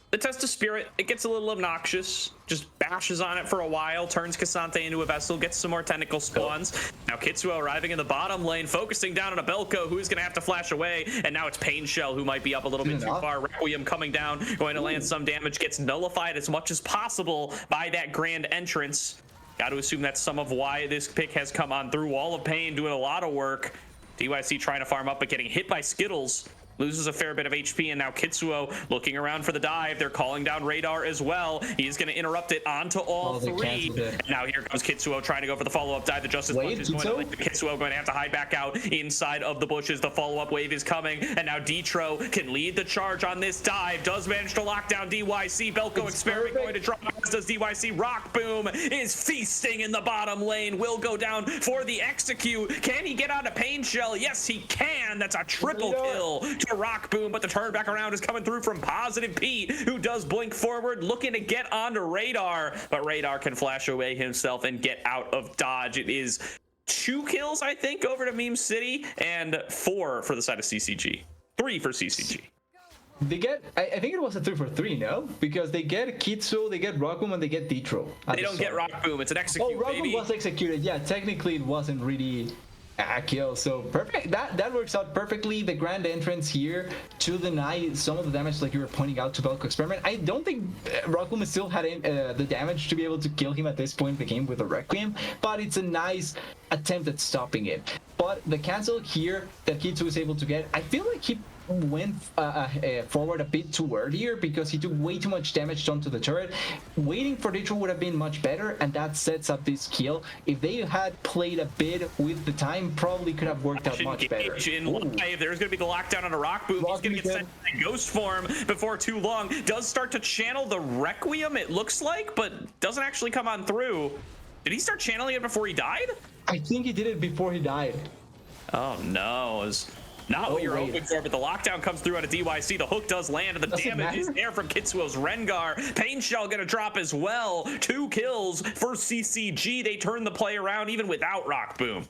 The Test of Spirit, it gets a little obnoxious. Just bashes on it for a while, turns Cassante into a vessel, gets some more tentacle spawns. Now Kitsuo arriving in the bottom lane, focusing down on a Belko, who's going to have to flash away. And now it's Pain Shell, who might be up a little bit too far. Requiem coming down, going to land some damage, gets nullified as much as possible by that grand entrance. Got to assume that's some of why this pick has come on through. Wall of Pain doing a lot of work. DYC trying to farm up, but getting hit by Skittles. Loses a fair bit of HP, and now Kitsuo looking around for the dive. They're calling down Radar as well. He's going to interrupt it onto all three. And now here comes Kitsuo trying to go for the follow-up dive. The Justice Punch is going to lead Kitsuo, going to have to hide back out inside of the bushes. The follow-up wave is coming, and now Detro can lead the charge on this dive. Does manage to lock down DYC. Belko Experiment going to drop, as does DYC. Rockboom is feasting in the bottom lane. Will go down for the execute. Can he get out of Pain Shell? Yes, he can. That's a triple kill to Rockboom, but the turn back around is coming through from Positive Pete, who does blink forward, looking to get onto Radar, but Radar can flash away himself and get out of dodge. It is 2 kills, I think, over to Meme City, and 4 for the side of CCG. 3 for CCG. They get, I think it was a 3 for 3, no? Because they get Kitsuo, they get Rockboom, and they get Detro. They don't get Rockboom, it's an execute, Oh, Rockboom was executed. Yeah, technically it wasn't really a kill, so perfect. That works out perfectly. The grand entrance here to deny some of the damage, like you were pointing out, to Belko Experiment. I don't think Rockboom still had the damage to be able to kill him at this point in the game with a Requiem, but it's a nice attempt at stopping it. But the cancel here that Kitsu is able to get, I feel like he went forward a bit too early here because he took way too much damage onto the turret. Waiting for Detro would have been much better, and that sets up this kill. If they had played a bit with the time, probably could have worked out much better. In live, there's going to be the lockdown on a Rockboom. He's going to get sent in ghost form before too long. Does start to channel the Requiem, it looks like, but doesn't actually come on through. Did he start channeling it before he died? I think he did it before he died. Oh no, it's not what you're hoping for, but the lockdown comes through out of DYC. The hook does land, and the damage is there from Kitsuo's Rengar. Pain Shell gonna drop as well. 2 kills for CCG. They turn the play around even without Rockboom.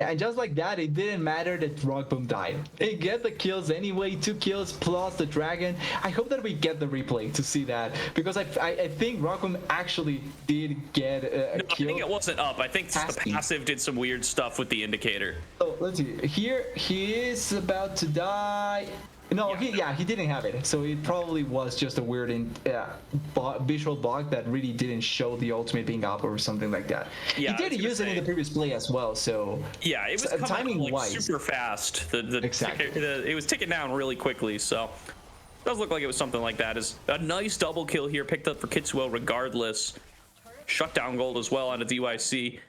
And just like that, it didn't matter that Rockboom died. They get the kills anyway, 2 kills plus the dragon. I hope that we get the replay to see that, because I think Rockboom actually did get a kill. I think it wasn't up. I think the passive did some weird stuff with the indicator. Oh, let's see. Here, he is about to die. No, he didn't have it, so it probably was just a weird visual bug that really didn't show the ultimate being up or something like that. Yeah, he did use it in the previous play as well, so yeah, it was timing like super fast. Exactly. It was ticking down really quickly, so it does look like it was something like that. Is a nice double kill here picked up for Kitsuo regardless. Shutdown gold as well on a DYC.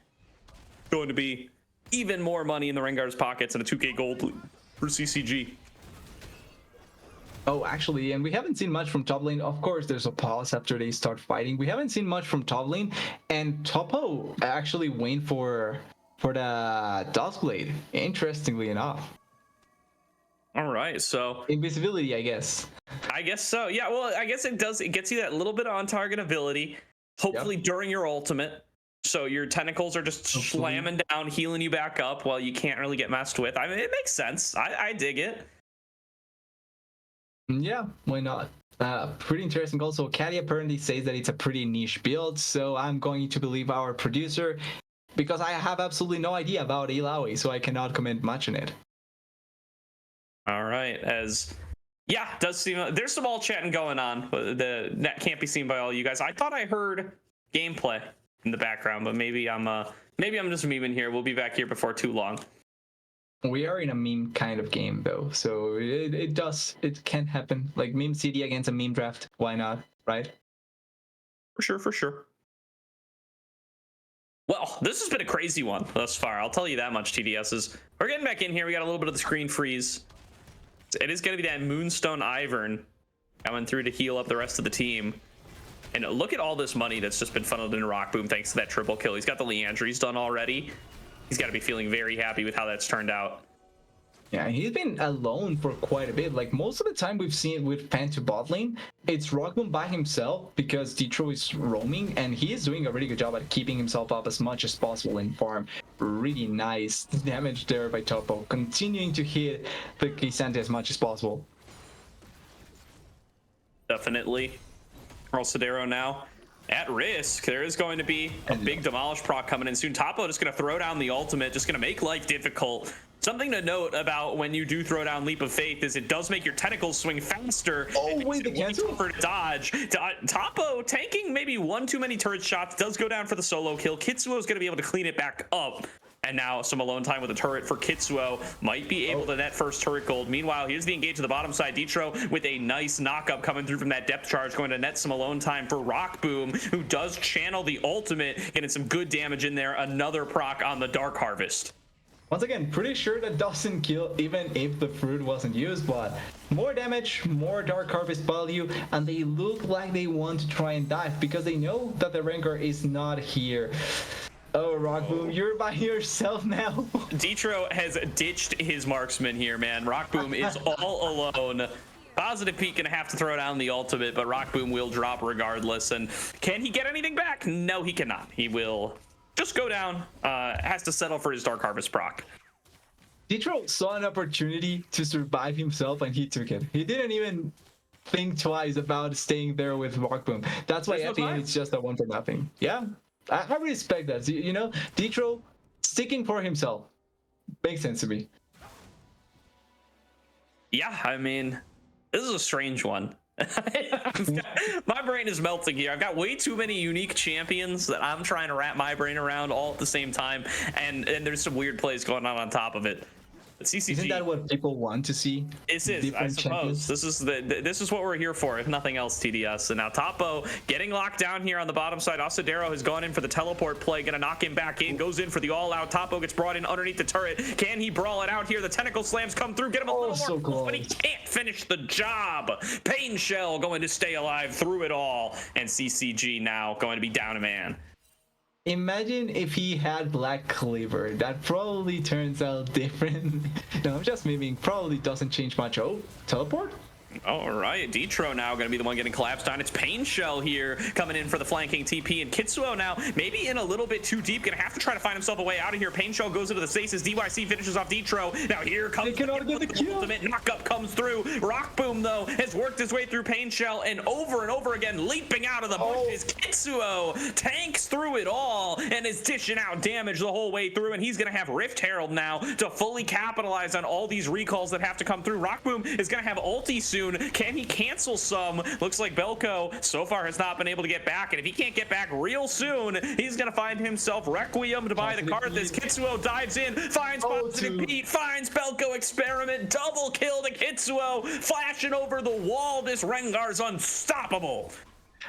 Going to be even more money in the Rengar's pockets and a 2K gold for CCG. Oh, actually, and we haven't seen much from top lane. Of course, there's a pause after they start fighting. We haven't seen much from top lane, and Topo actually went for the Duskblade, interestingly enough. All right, so invisibility, I guess. I guess so. Yeah, well, I guess it does. It gets you that little bit of on-target ability, hopefully during your ultimate. So your tentacles are just slamming down, healing you back up while you can't really get messed with. I mean, it makes sense. I dig it. Yeah, why not? Pretty interesting. Also, Caddy apparently says that it's a pretty niche build, so I'm going to believe our producer, because I have absolutely no idea about Ilaoi, so I cannot comment much on it. All right, does seem there's some all chatting going on, but that can't be seen by all you guys. I thought I heard gameplay in the background, but maybe I'm just memeing here. We'll be back here before too long. We are in a meme kind of game though, so it can happen. Like Meme City against a meme draft, why not, right? For sure. Well, this has been a crazy one thus far. I'll tell you that much, TDS. We're getting back in here. We got a little bit of the screen freeze. It is going to be that Moonstone Ivern coming through to heal up the rest of the team. And look at all this money that's just been funneled into Rock Boom thanks to that triple kill. He's got the Leandries done already. He's got to be feeling very happy with how that's turned out. Yeah, he's been alone for quite a bit. Like, most of the time we've seen with Fan to bot lane, it's Rockboom by himself because Detro is roaming, and he is doing a really good job at keeping himself up as much as possible in farm. Really nice damage there by Topo, continuing to hit the K'Sante as much as possible. Definitely. Rolsadero now at risk. There is going to be a big demolish proc coming in soon. Topo just going to throw down the ultimate, just going to make life difficult. Something to note about when you do throw down Leap of Faith is it does make your tentacles swing faster. Oh, wait, the cancel? For dodge. Topo tanking maybe one too many turret shots, does go down for the solo kill. Kitsuo is going to be able to clean it back up. And now some alone time with a turret for Kitsuo. Might be able to net first turret gold. Meanwhile, here's the engage to the bottom side. Detro with a nice knock-up coming through from that depth charge, going to net some alone time for Rock Boom, who does channel the ultimate, getting some good damage in there. Another proc on the Dark Harvest. Once again, pretty sure that doesn't kill even if the fruit wasn't used, but more damage, more Dark Harvest value, and they look like they want to try and dive because they know that the Rengar is not here. Oh, Rock Boom, you're by yourself now. Detro has ditched his marksman here, man. Rock Boom is all alone. Positive Pete gonna have to throw down the ultimate, but Rock Boom will drop regardless. And can he get anything back? No, he cannot. He will just go down, has to settle for his Dark Harvest proc. Detro saw an opportunity to survive himself and he took it. He didn't even think twice about staying there with Rock Boom. That's why at the end it's just a 1-0. Yeah, I respect that. You know, Detro sticking for himself makes sense to me. Yeah, I mean, this is a strange one. My brain is melting here. I've got way too many unique champions that I'm trying to wrap my brain around all at the same time, and there's some weird plays going on top of it. But CCG, isn't that what people want to see? This is, I suppose. Champions? This is what we're here for, if nothing else, TDS. And now Topo getting locked down here on the bottom side. Asadero has gone in for the teleport play, gonna knock him back in, goes in for the all-out. Topo gets brought in underneath the turret. Can he brawl it out here? The tentacle slams come through, get him a little more close, but he can't finish the job. Pain Shell going to stay alive through it all, and CCG now going to be down a man. Imagine if he had Black Cleaver. That probably turns out different. No, I'm just memeing. Probably doesn't change much. Oh, teleport? All right, Detro now going to be the one getting collapsed on. It's Pain Shell here coming in for the flanking TP, and Kitsuo now maybe in a little bit too deep, going to have to try to find himself a way out of here. Pain Shell goes into the stasis. DYC finishes off Detro. Now here comes the ultimate knockup comes through. Rock Boom though has worked his way through Pain Shell, and over again leaping out of the bushes. Kitsuo tanks through it all and is dishing out damage the whole way through, and he's going to have Rift Herald now to fully capitalize on all these recalls that have to come through. Rock Boom is going to have ulti soon. Can he cancel some? Looks like Belko so far has not been able to get back, and if he can't get back real soon, he's gonna find himself requiemed by the Karthus. Kitsuo dives in, finds Positive Pete, finds Belko Experiment, double kill to Kitsuo, flashing over the wall. This Rengar's unstoppable.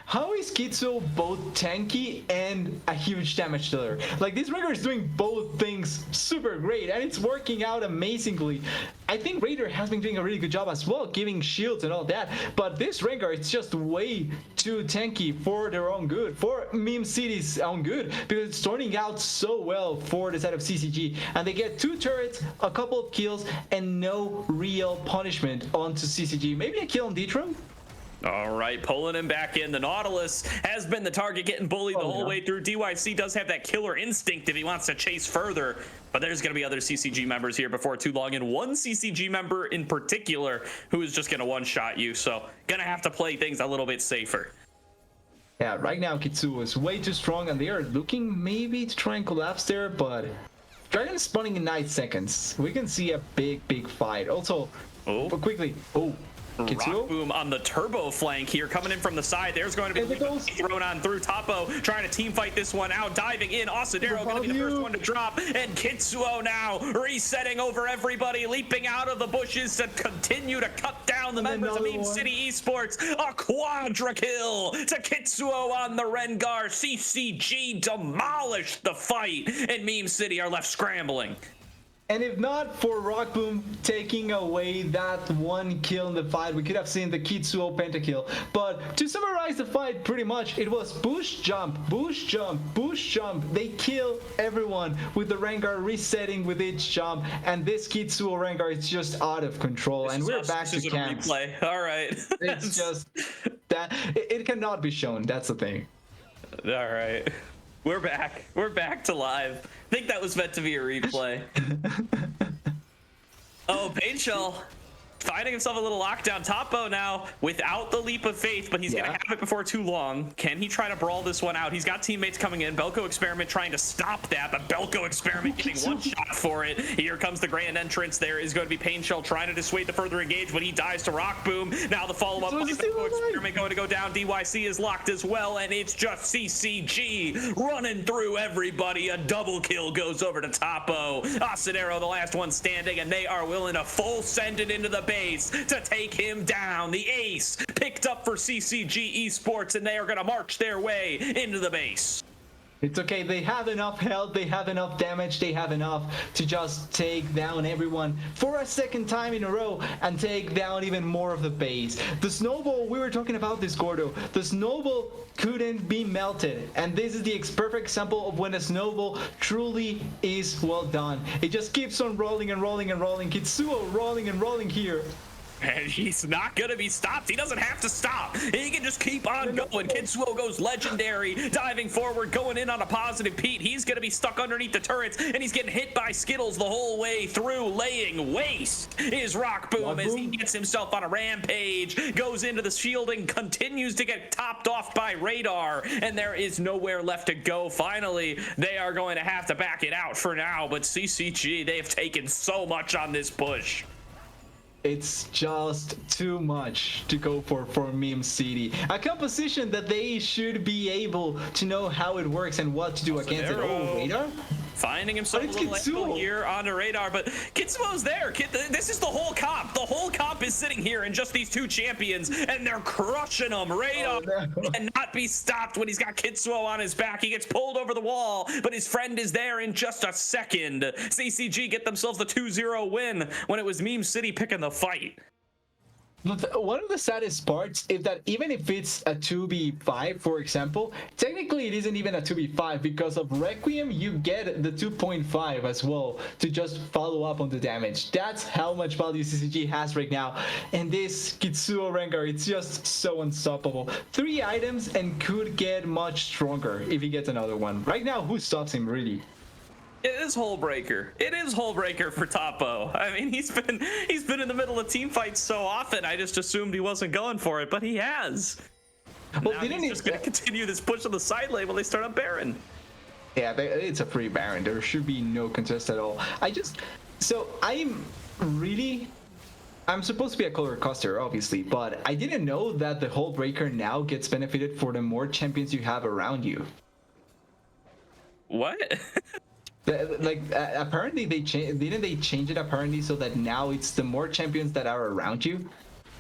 How is Kitsuo both tanky and a huge damage dealer? Like, this Rengar is doing both things super great, and it's working out amazingly. I think Raider has been doing a really good job as well, giving shields and all that, but this Rengar is just way too tanky for their own good, for Meme City's own good, because it's turning out so well for the side of CCG, and they get 2 turrets, a couple of kills, and no real punishment onto CCG. Maybe a kill on Detro? All right, pulling him back in. The Nautilus has been the target, getting bullied the whole way through. DYC does have that killer instinct if he wants to chase further, but there's going to be other CCG members here before too long, and one CCG member in particular who is just going to one-shot you, so going to have to play things a little bit safer. Yeah, right now Kitsuo is way too strong, and they are looking maybe to try and collapse there, but Dragon spawning in 9 seconds. We can see a big fight. Also, but quickly, Rock Boom on the turbo flank here, coming in from the side. There's going to be thrown on through Topo, trying to team fight this one out, diving in. Asadero going to be the first one to drop, and Kitsuo now resetting over everybody, leaping out of the bushes to continue to cut down the members of Meme City Esports. A quadra kill to Kitsuo on the Rengar. CCG demolished the fight, and Meme City are left scrambling. And if not for Rockboom taking away that one kill in the fight, we could have seen the Kitsuo pentakill. But to summarize the fight, pretty much, it was push, jump, push, jump, push, jump. They kill everyone with the Rengar resetting with each jump. And this Kitsuo Rengar is just out of control. And we're back to camps. Replay. All right. It's just that it cannot be shown. That's the thing. All right. We're back. We're back to live. I think that was meant to be a replay. Oh, Painshell finding himself a little lockdown. Topo now without the leap of faith, but he's gonna have it before too long. Can he try to brawl this one out? He's got teammates coming in. Belko Experiment trying to stop that, but Belko Experiment getting one shot for it. Here comes the grand entrance. There is going to be Painshell trying to dissuade the further engage, but he dies to Rock Boom. Now the follow-up by Belko Experiment going to go down. DYC is locked as well, and it's just CCG running through everybody. A double kill goes over to Topo. Asadero, the last one standing, and they are willing to full send it into the base to take him down. The ace picked up for CCG Esports, and they are going to march their way into the base. It's okay, they have enough health, they have enough damage, they have enough to just take down everyone for a second time in a row and take down even more of the base. The snowball, we were talking about this, Gordo, the snowball couldn't be melted, and this is the perfect example of when a snowball truly is well done. It just keeps on rolling and rolling and rolling. Kitsuo rolling and rolling here. And he's not going to be stopped. He doesn't have to stop. He can just keep on going. Kitsuo goes legendary, diving forward, going in on a positive Pete. He's going to be stuck underneath the turrets, and he's getting hit by Skittles the whole way through. Laying waste is Rock Boom as he gets himself on a rampage, goes into the shielding, continues to get topped off by Radar, and there is nowhere left to go. Finally, they are going to have to back it out for now, but CCG, they've taken so much on this push. It's just too much to go for Meme City. A composition that they should be able to know how it works and what to do against it. Oh, Radar? Finding himself a little angle here on the Radar, but Kitsuo's there. This is the whole comp. The whole comp is sitting here in just these two champions, and they're crushing them. Radar cannot be stopped when he's got Kitsuo on his back. He gets pulled over the wall, but his friend is there in just a second. CCG get themselves the 2-0 win when it was Meme City picking the fight. One of the saddest parts is that even if it's a 2v5, for example, technically it isn't even a 2v5 because of Requiem. You get the 2.5 as well to just follow up on the damage. That's how much value CCG has right now. And this Kitsuo Rengar, it's just so unstoppable. 3 items and could get much stronger if he gets another one. Right now, who stops him really? It is Hullbreaker. It is Hullbreaker for Topo. I mean, he's been in the middle of team fights so often. I just assumed he wasn't going for it, but he has. Well, now he's just going to continue this push on the side lane while they start up Baron. Yeah, it's a free Baron. There should be no contest at all. I'm supposed to be a color coster, obviously, but I didn't know that the Hullbreaker now gets benefited for the more champions you have around you. What? Apparently didn't they change it apparently so that now it's the more champions that are around you?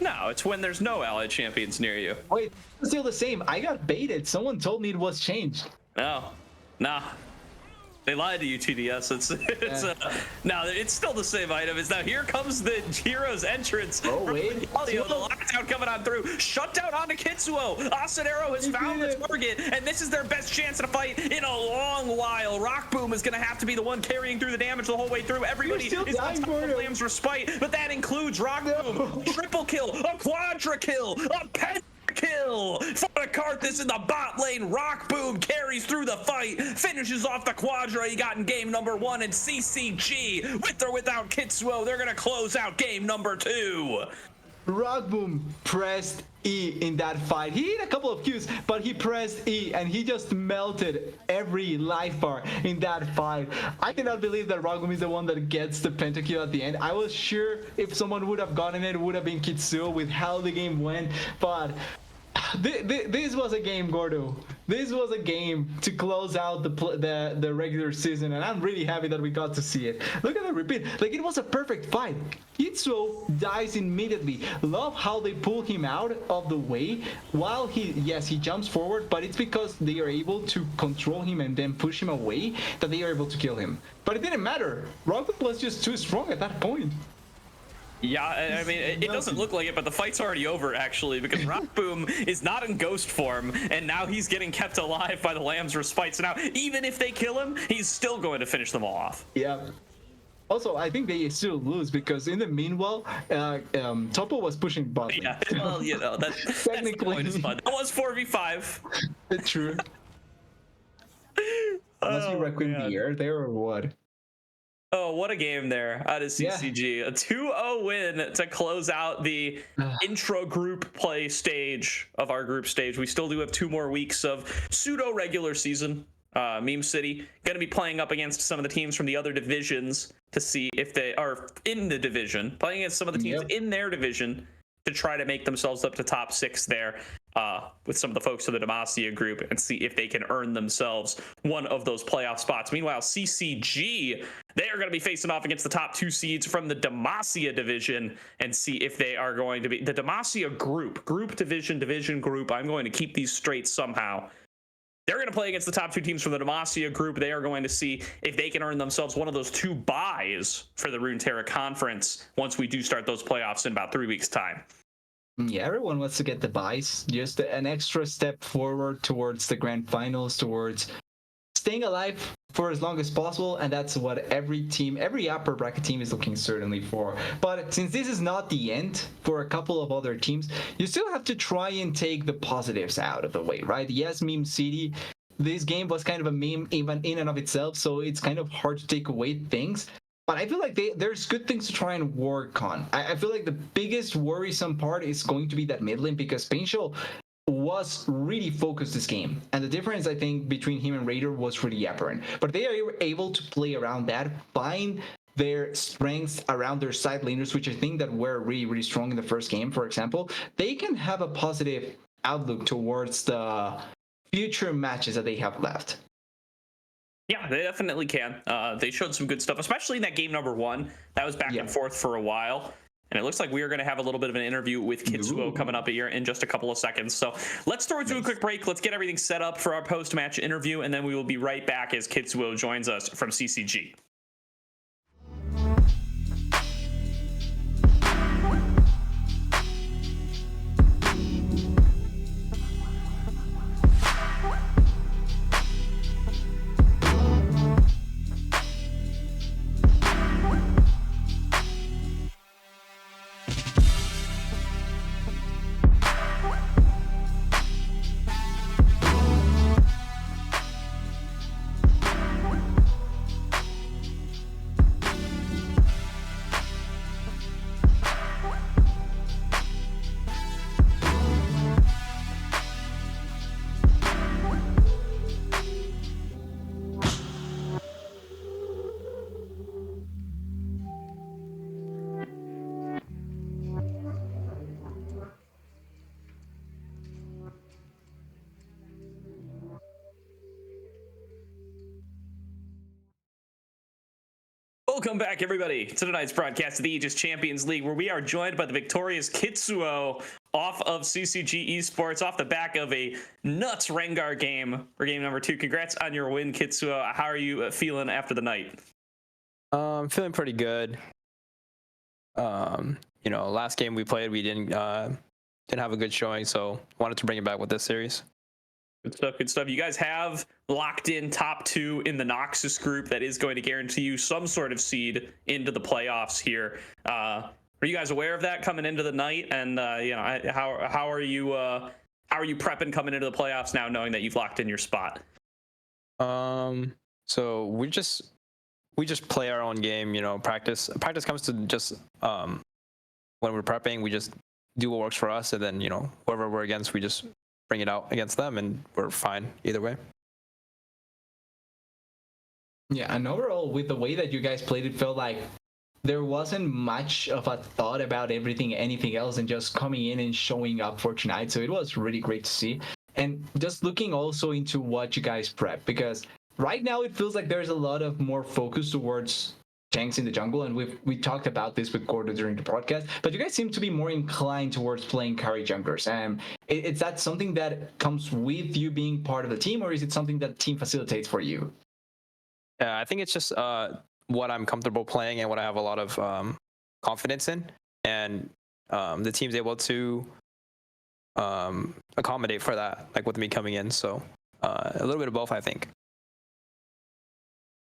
No, it's when there's no allied champions near you. Wait, it's still the same. I got baited. Someone told me it was changed. No, nah. They lied to you, TDS. No, it's still the same item. Now here comes the hero's entrance. Oh wait, the lockdown coming on through. Shutdown onto Kitsuo. Asadero has found the target, and this is their best chance to fight in a long while. Rock Boom is gonna have to be the one carrying through the damage the whole way through. Everybody is on top of Lamb's respite, but that includes Rock Boom. Triple kill, a quadra kill, a pentakill for the Karthus in the bot lane. Rock Boom carries through the fight, finishes off the quadra he got in game number 1, and CCG, with or without Kitsuo, they're gonna close out game number 2. Rock Boom pressed E in that fight. He hit a couple of Qs, but he pressed E and he just melted every life bar in that fight. I cannot believe that Rock Boom is the one that gets the pentakill at the end. I was sure if someone would have gotten it, it would have been Kitsuo with how the game went, but This was a game, Gordo. This was a game to close out the regular season, and I'm really happy that we got to see it. Look at the repeat. Like, it was a perfect fight. Hitsuo dies immediately. Love how they pull him out of the way while he jumps forward, but it's because they are able to control him and then push him away that they are able to kill him. But it didn't matter. Rocket was just too strong at that point. Yeah, I mean, it doesn't look like it, but the fight's already over, actually, because Rock Boom is not in ghost form, and now he's getting kept alive by the Lamb's Respite. So now, even if they kill him, he's still going to finish them all off. Yeah. Also, I think they still lose because in the meanwhile, Topo was pushing bot lane. Yeah, well, you know, that's Technically. that's fun. That was 4v5. It's true. Unless you reckon man. the air there or what? Oh, what a game there out of CCG. A 2-0 win to close out the intro group play stage of our group stage. We still do have 2 more weeks of pseudo regular season. Meme City going to be playing up against some of the teams from the other divisions to see if they are in the division, playing against some of the teams in their division to try to make themselves up to top 6 there with some of the folks of the Demacia group and see if they can earn themselves one of those playoff spots. Meanwhile, CCG, they are going to be facing off against the top 2 seeds from the Demacia division and see if they are going to be the Demacia group division group. I'm going to keep these straight somehow. They're going to play against the top 2 teams from the Demacia group. They are going to see if they can earn themselves one of those 2 buys for the Runeterra Conference once we do start those playoffs in about 3 weeks' time. Yeah, everyone wants to get the buys. Just an extra step forward towards the grand finals, towards staying alive for as long as possible, and that's what every upper bracket team is looking certainly for. But since this is not the end for a couple of other teams, you still have to try and take the positives out of the way, right? Yes, Meme City, this game was kind of a meme even in and of itself, so it's kind of hard to take away things. But I feel like there's good things to try and work on. I feel like the biggest worrisome part is going to be that mid lane, because Painshell was really focused this game. And the difference, I think, between him and Raider was really apparent. But they are able to play around that, find their strengths around their side laners, which I think that were really, really strong in the first game, for example. They can have a positive outlook towards the future matches that they have left. Yeah, they definitely can. They showed some good stuff, especially in that game number 1. That was back and forth for a while. And it looks like we are going to have a little bit of an interview with Kitsuo coming up here in just a couple of seconds. So let's throw it to a quick break. Let's get everything set up for our post-match interview, and then we will be right back as Kitsuo joins us from CCG. Welcome back, everybody, to tonight's broadcast of the Aegis Champions League, where we are joined by the victorious Kitsuo off of CCG Esports, off the back of a nuts Rengar game for game number 2. Congrats on your win, Kitsuo. How are you feeling after the night? I'm feeling pretty good. You know, last game we played, we didn't have a good showing, so wanted to bring it back with this series. Good stuff, good stuff. You guys have locked in top 2 in the Noxus group that is going to guarantee you some sort of seed into the playoffs here. Are you guys aware of that coming into the night? And you know, how are you prepping coming into the playoffs now, knowing that you've locked in your spot? So we just play our own game. You know, practice comes to just when we're prepping, we just do what works for us, and then, you know, whoever we're against, we just bring it out against them, and we're fine either way. Yeah, and overall, with the way that you guys played, it felt like there wasn't much of a thought about anything else, and just coming in and showing up for tonight. So it was really great to see. And just looking also into what you guys prep, because right now it feels like there's a lot of more focus towards tanks in the jungle, and we talked about this with Gordo during the podcast, but you guys seem to be more inclined towards playing carry junglers. Is that something that comes with you being part of the team, or is it something that the team facilitates for you? Yeah, I think it's just what I'm comfortable playing and what I have a lot of confidence in, and the team's able to accommodate for that, like with me coming in. So a little bit of both, I think.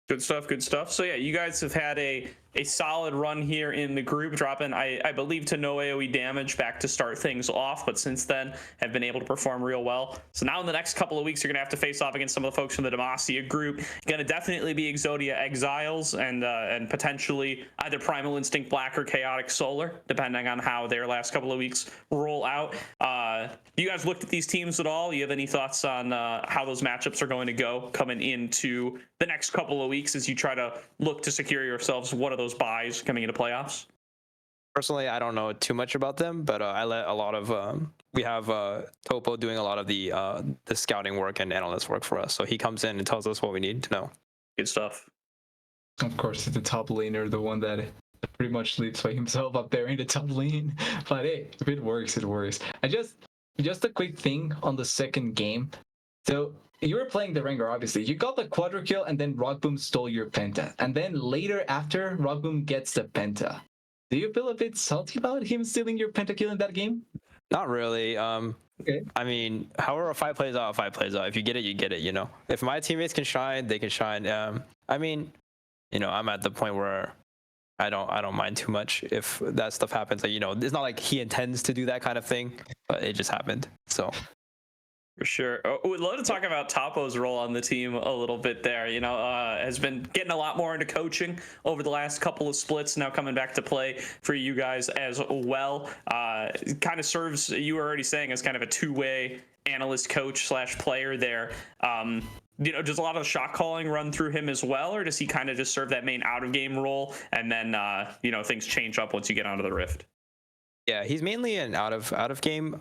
Good stuff, good stuff. So yeah, you guys have had a solid run here in the group, dropping I believe to no AoE damage back to start things off, but since then have been able to perform real well. So now in the next couple of weeks, you're gonna have to face off against some of the folks from the Demacia group. Gonna definitely be Exodia Exiles and potentially either Primal Instinct Black or Chaotic Solar, depending on how their last couple of weeks roll out. You guys looked at these teams at all? You have any thoughts on how those matchups are going to go coming into the next couple of weeks as you try to look to secure yourselves one of those buys coming into playoffs? Personally, I don't know too much about them, but I let a lot of we have Topo doing a lot of the scouting work and analyst work for us. So he comes in and tells us what we need to know. Good stuff. Of course, the top laner, the one that pretty much sleeps by himself up there in the top lane. But hey, if it works, it works. Just a quick thing on the second game. So you were playing the Rengar, obviously. You got the quadra kill, and then Rockboom stole your penta. And then later after, Rockboom gets the penta. Do you feel a bit salty about him stealing your pentakill in that game? Not really. Okay. I mean, however a fight plays out, If you get it, you get it, you know? If my teammates can shine, they can shine. I mean, you know, I'm at the point where I don't mind too much if that stuff happens. Like, you know, it's not like he intends to do that kind of thing, but it just happened. So For sure. We'd love to talk about Topo's role on the team a little bit there. You know, has been getting a lot more into coaching over the last couple of splits, now coming back to play for you guys as well. Kind of serves, you were already saying, as kind of a two-way analyst coach / player there. You know, does a lot of the shot calling run through him as well, or does he kind of just serve that main out-of-game role, and then, you know, things change up once you get onto the Rift? yeah, he's mainly an out of game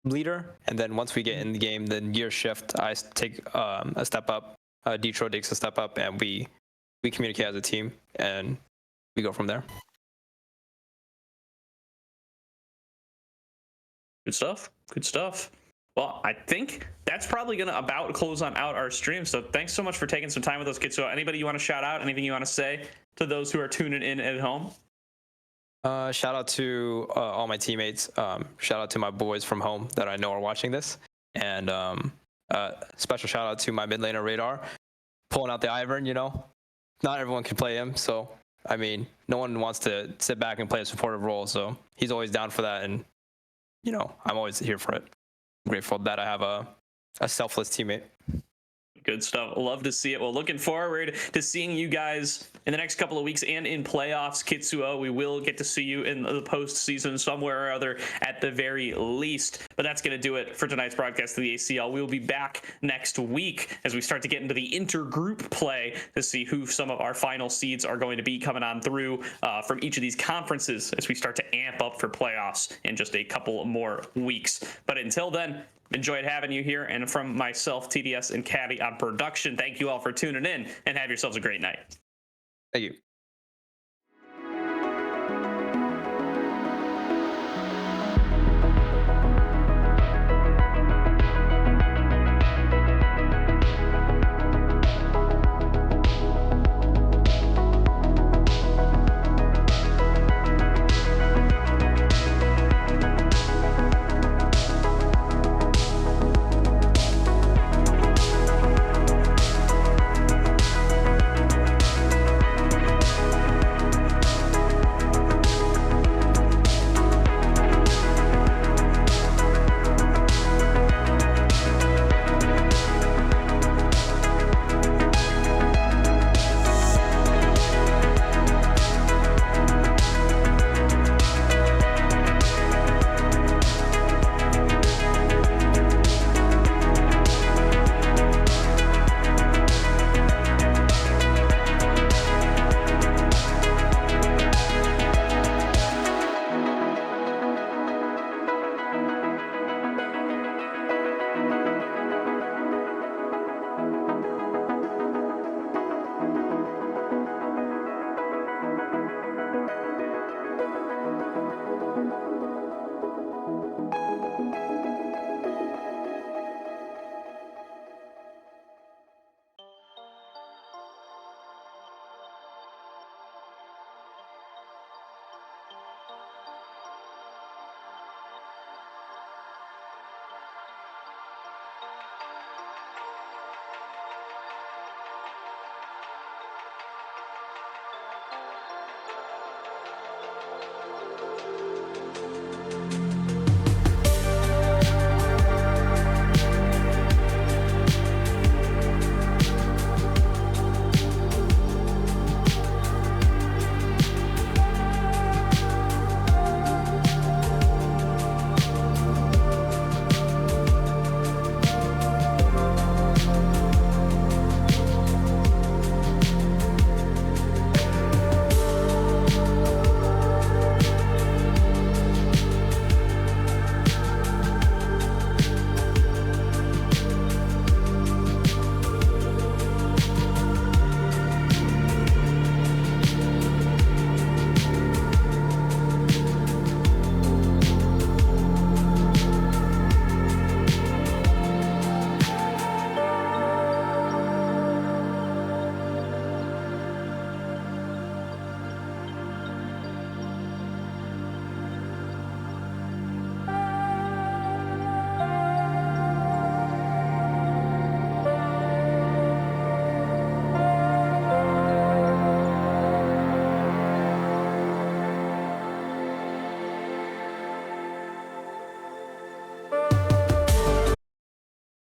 leader, and then once we get in the game, then gear shift, I take a step up, Detro takes a step up, and we communicate as a team, and we go from there. Good stuff. Good stuff. Well, I think that's probably going to about close on out our stream. So thanks so much for taking some time with us, kids. So anybody you want to shout out, anything you want to say to those who are tuning in at home? Shout out to all my teammates. Shout out to my boys from home that I know are watching this. And special shout out to my mid laner Radar, pulling out the Ivern, you know. Not everyone can play him. So, I mean, no one wants to sit back and play a supportive role. So he's always down for that. And, you know, I'm always here for it. I'm grateful that I have a selfless teammate. Good stuff. Love to see it. Well, looking forward to seeing you guys in the next couple of weeks and in playoffs. Kitsuo, we will get to see you in the postseason somewhere or other at the very least. But that's going to do it for tonight's broadcast of the ACL. We will be back next week as we start to get into the intergroup play to see who some of our final seeds are going to be coming on through from each of these conferences as we start to amp up for playoffs in just a couple more weeks. But until then, enjoyed having you here, and from myself, TDS, and Caddy on production, thank you all for tuning in, and have yourselves a great night. Thank you.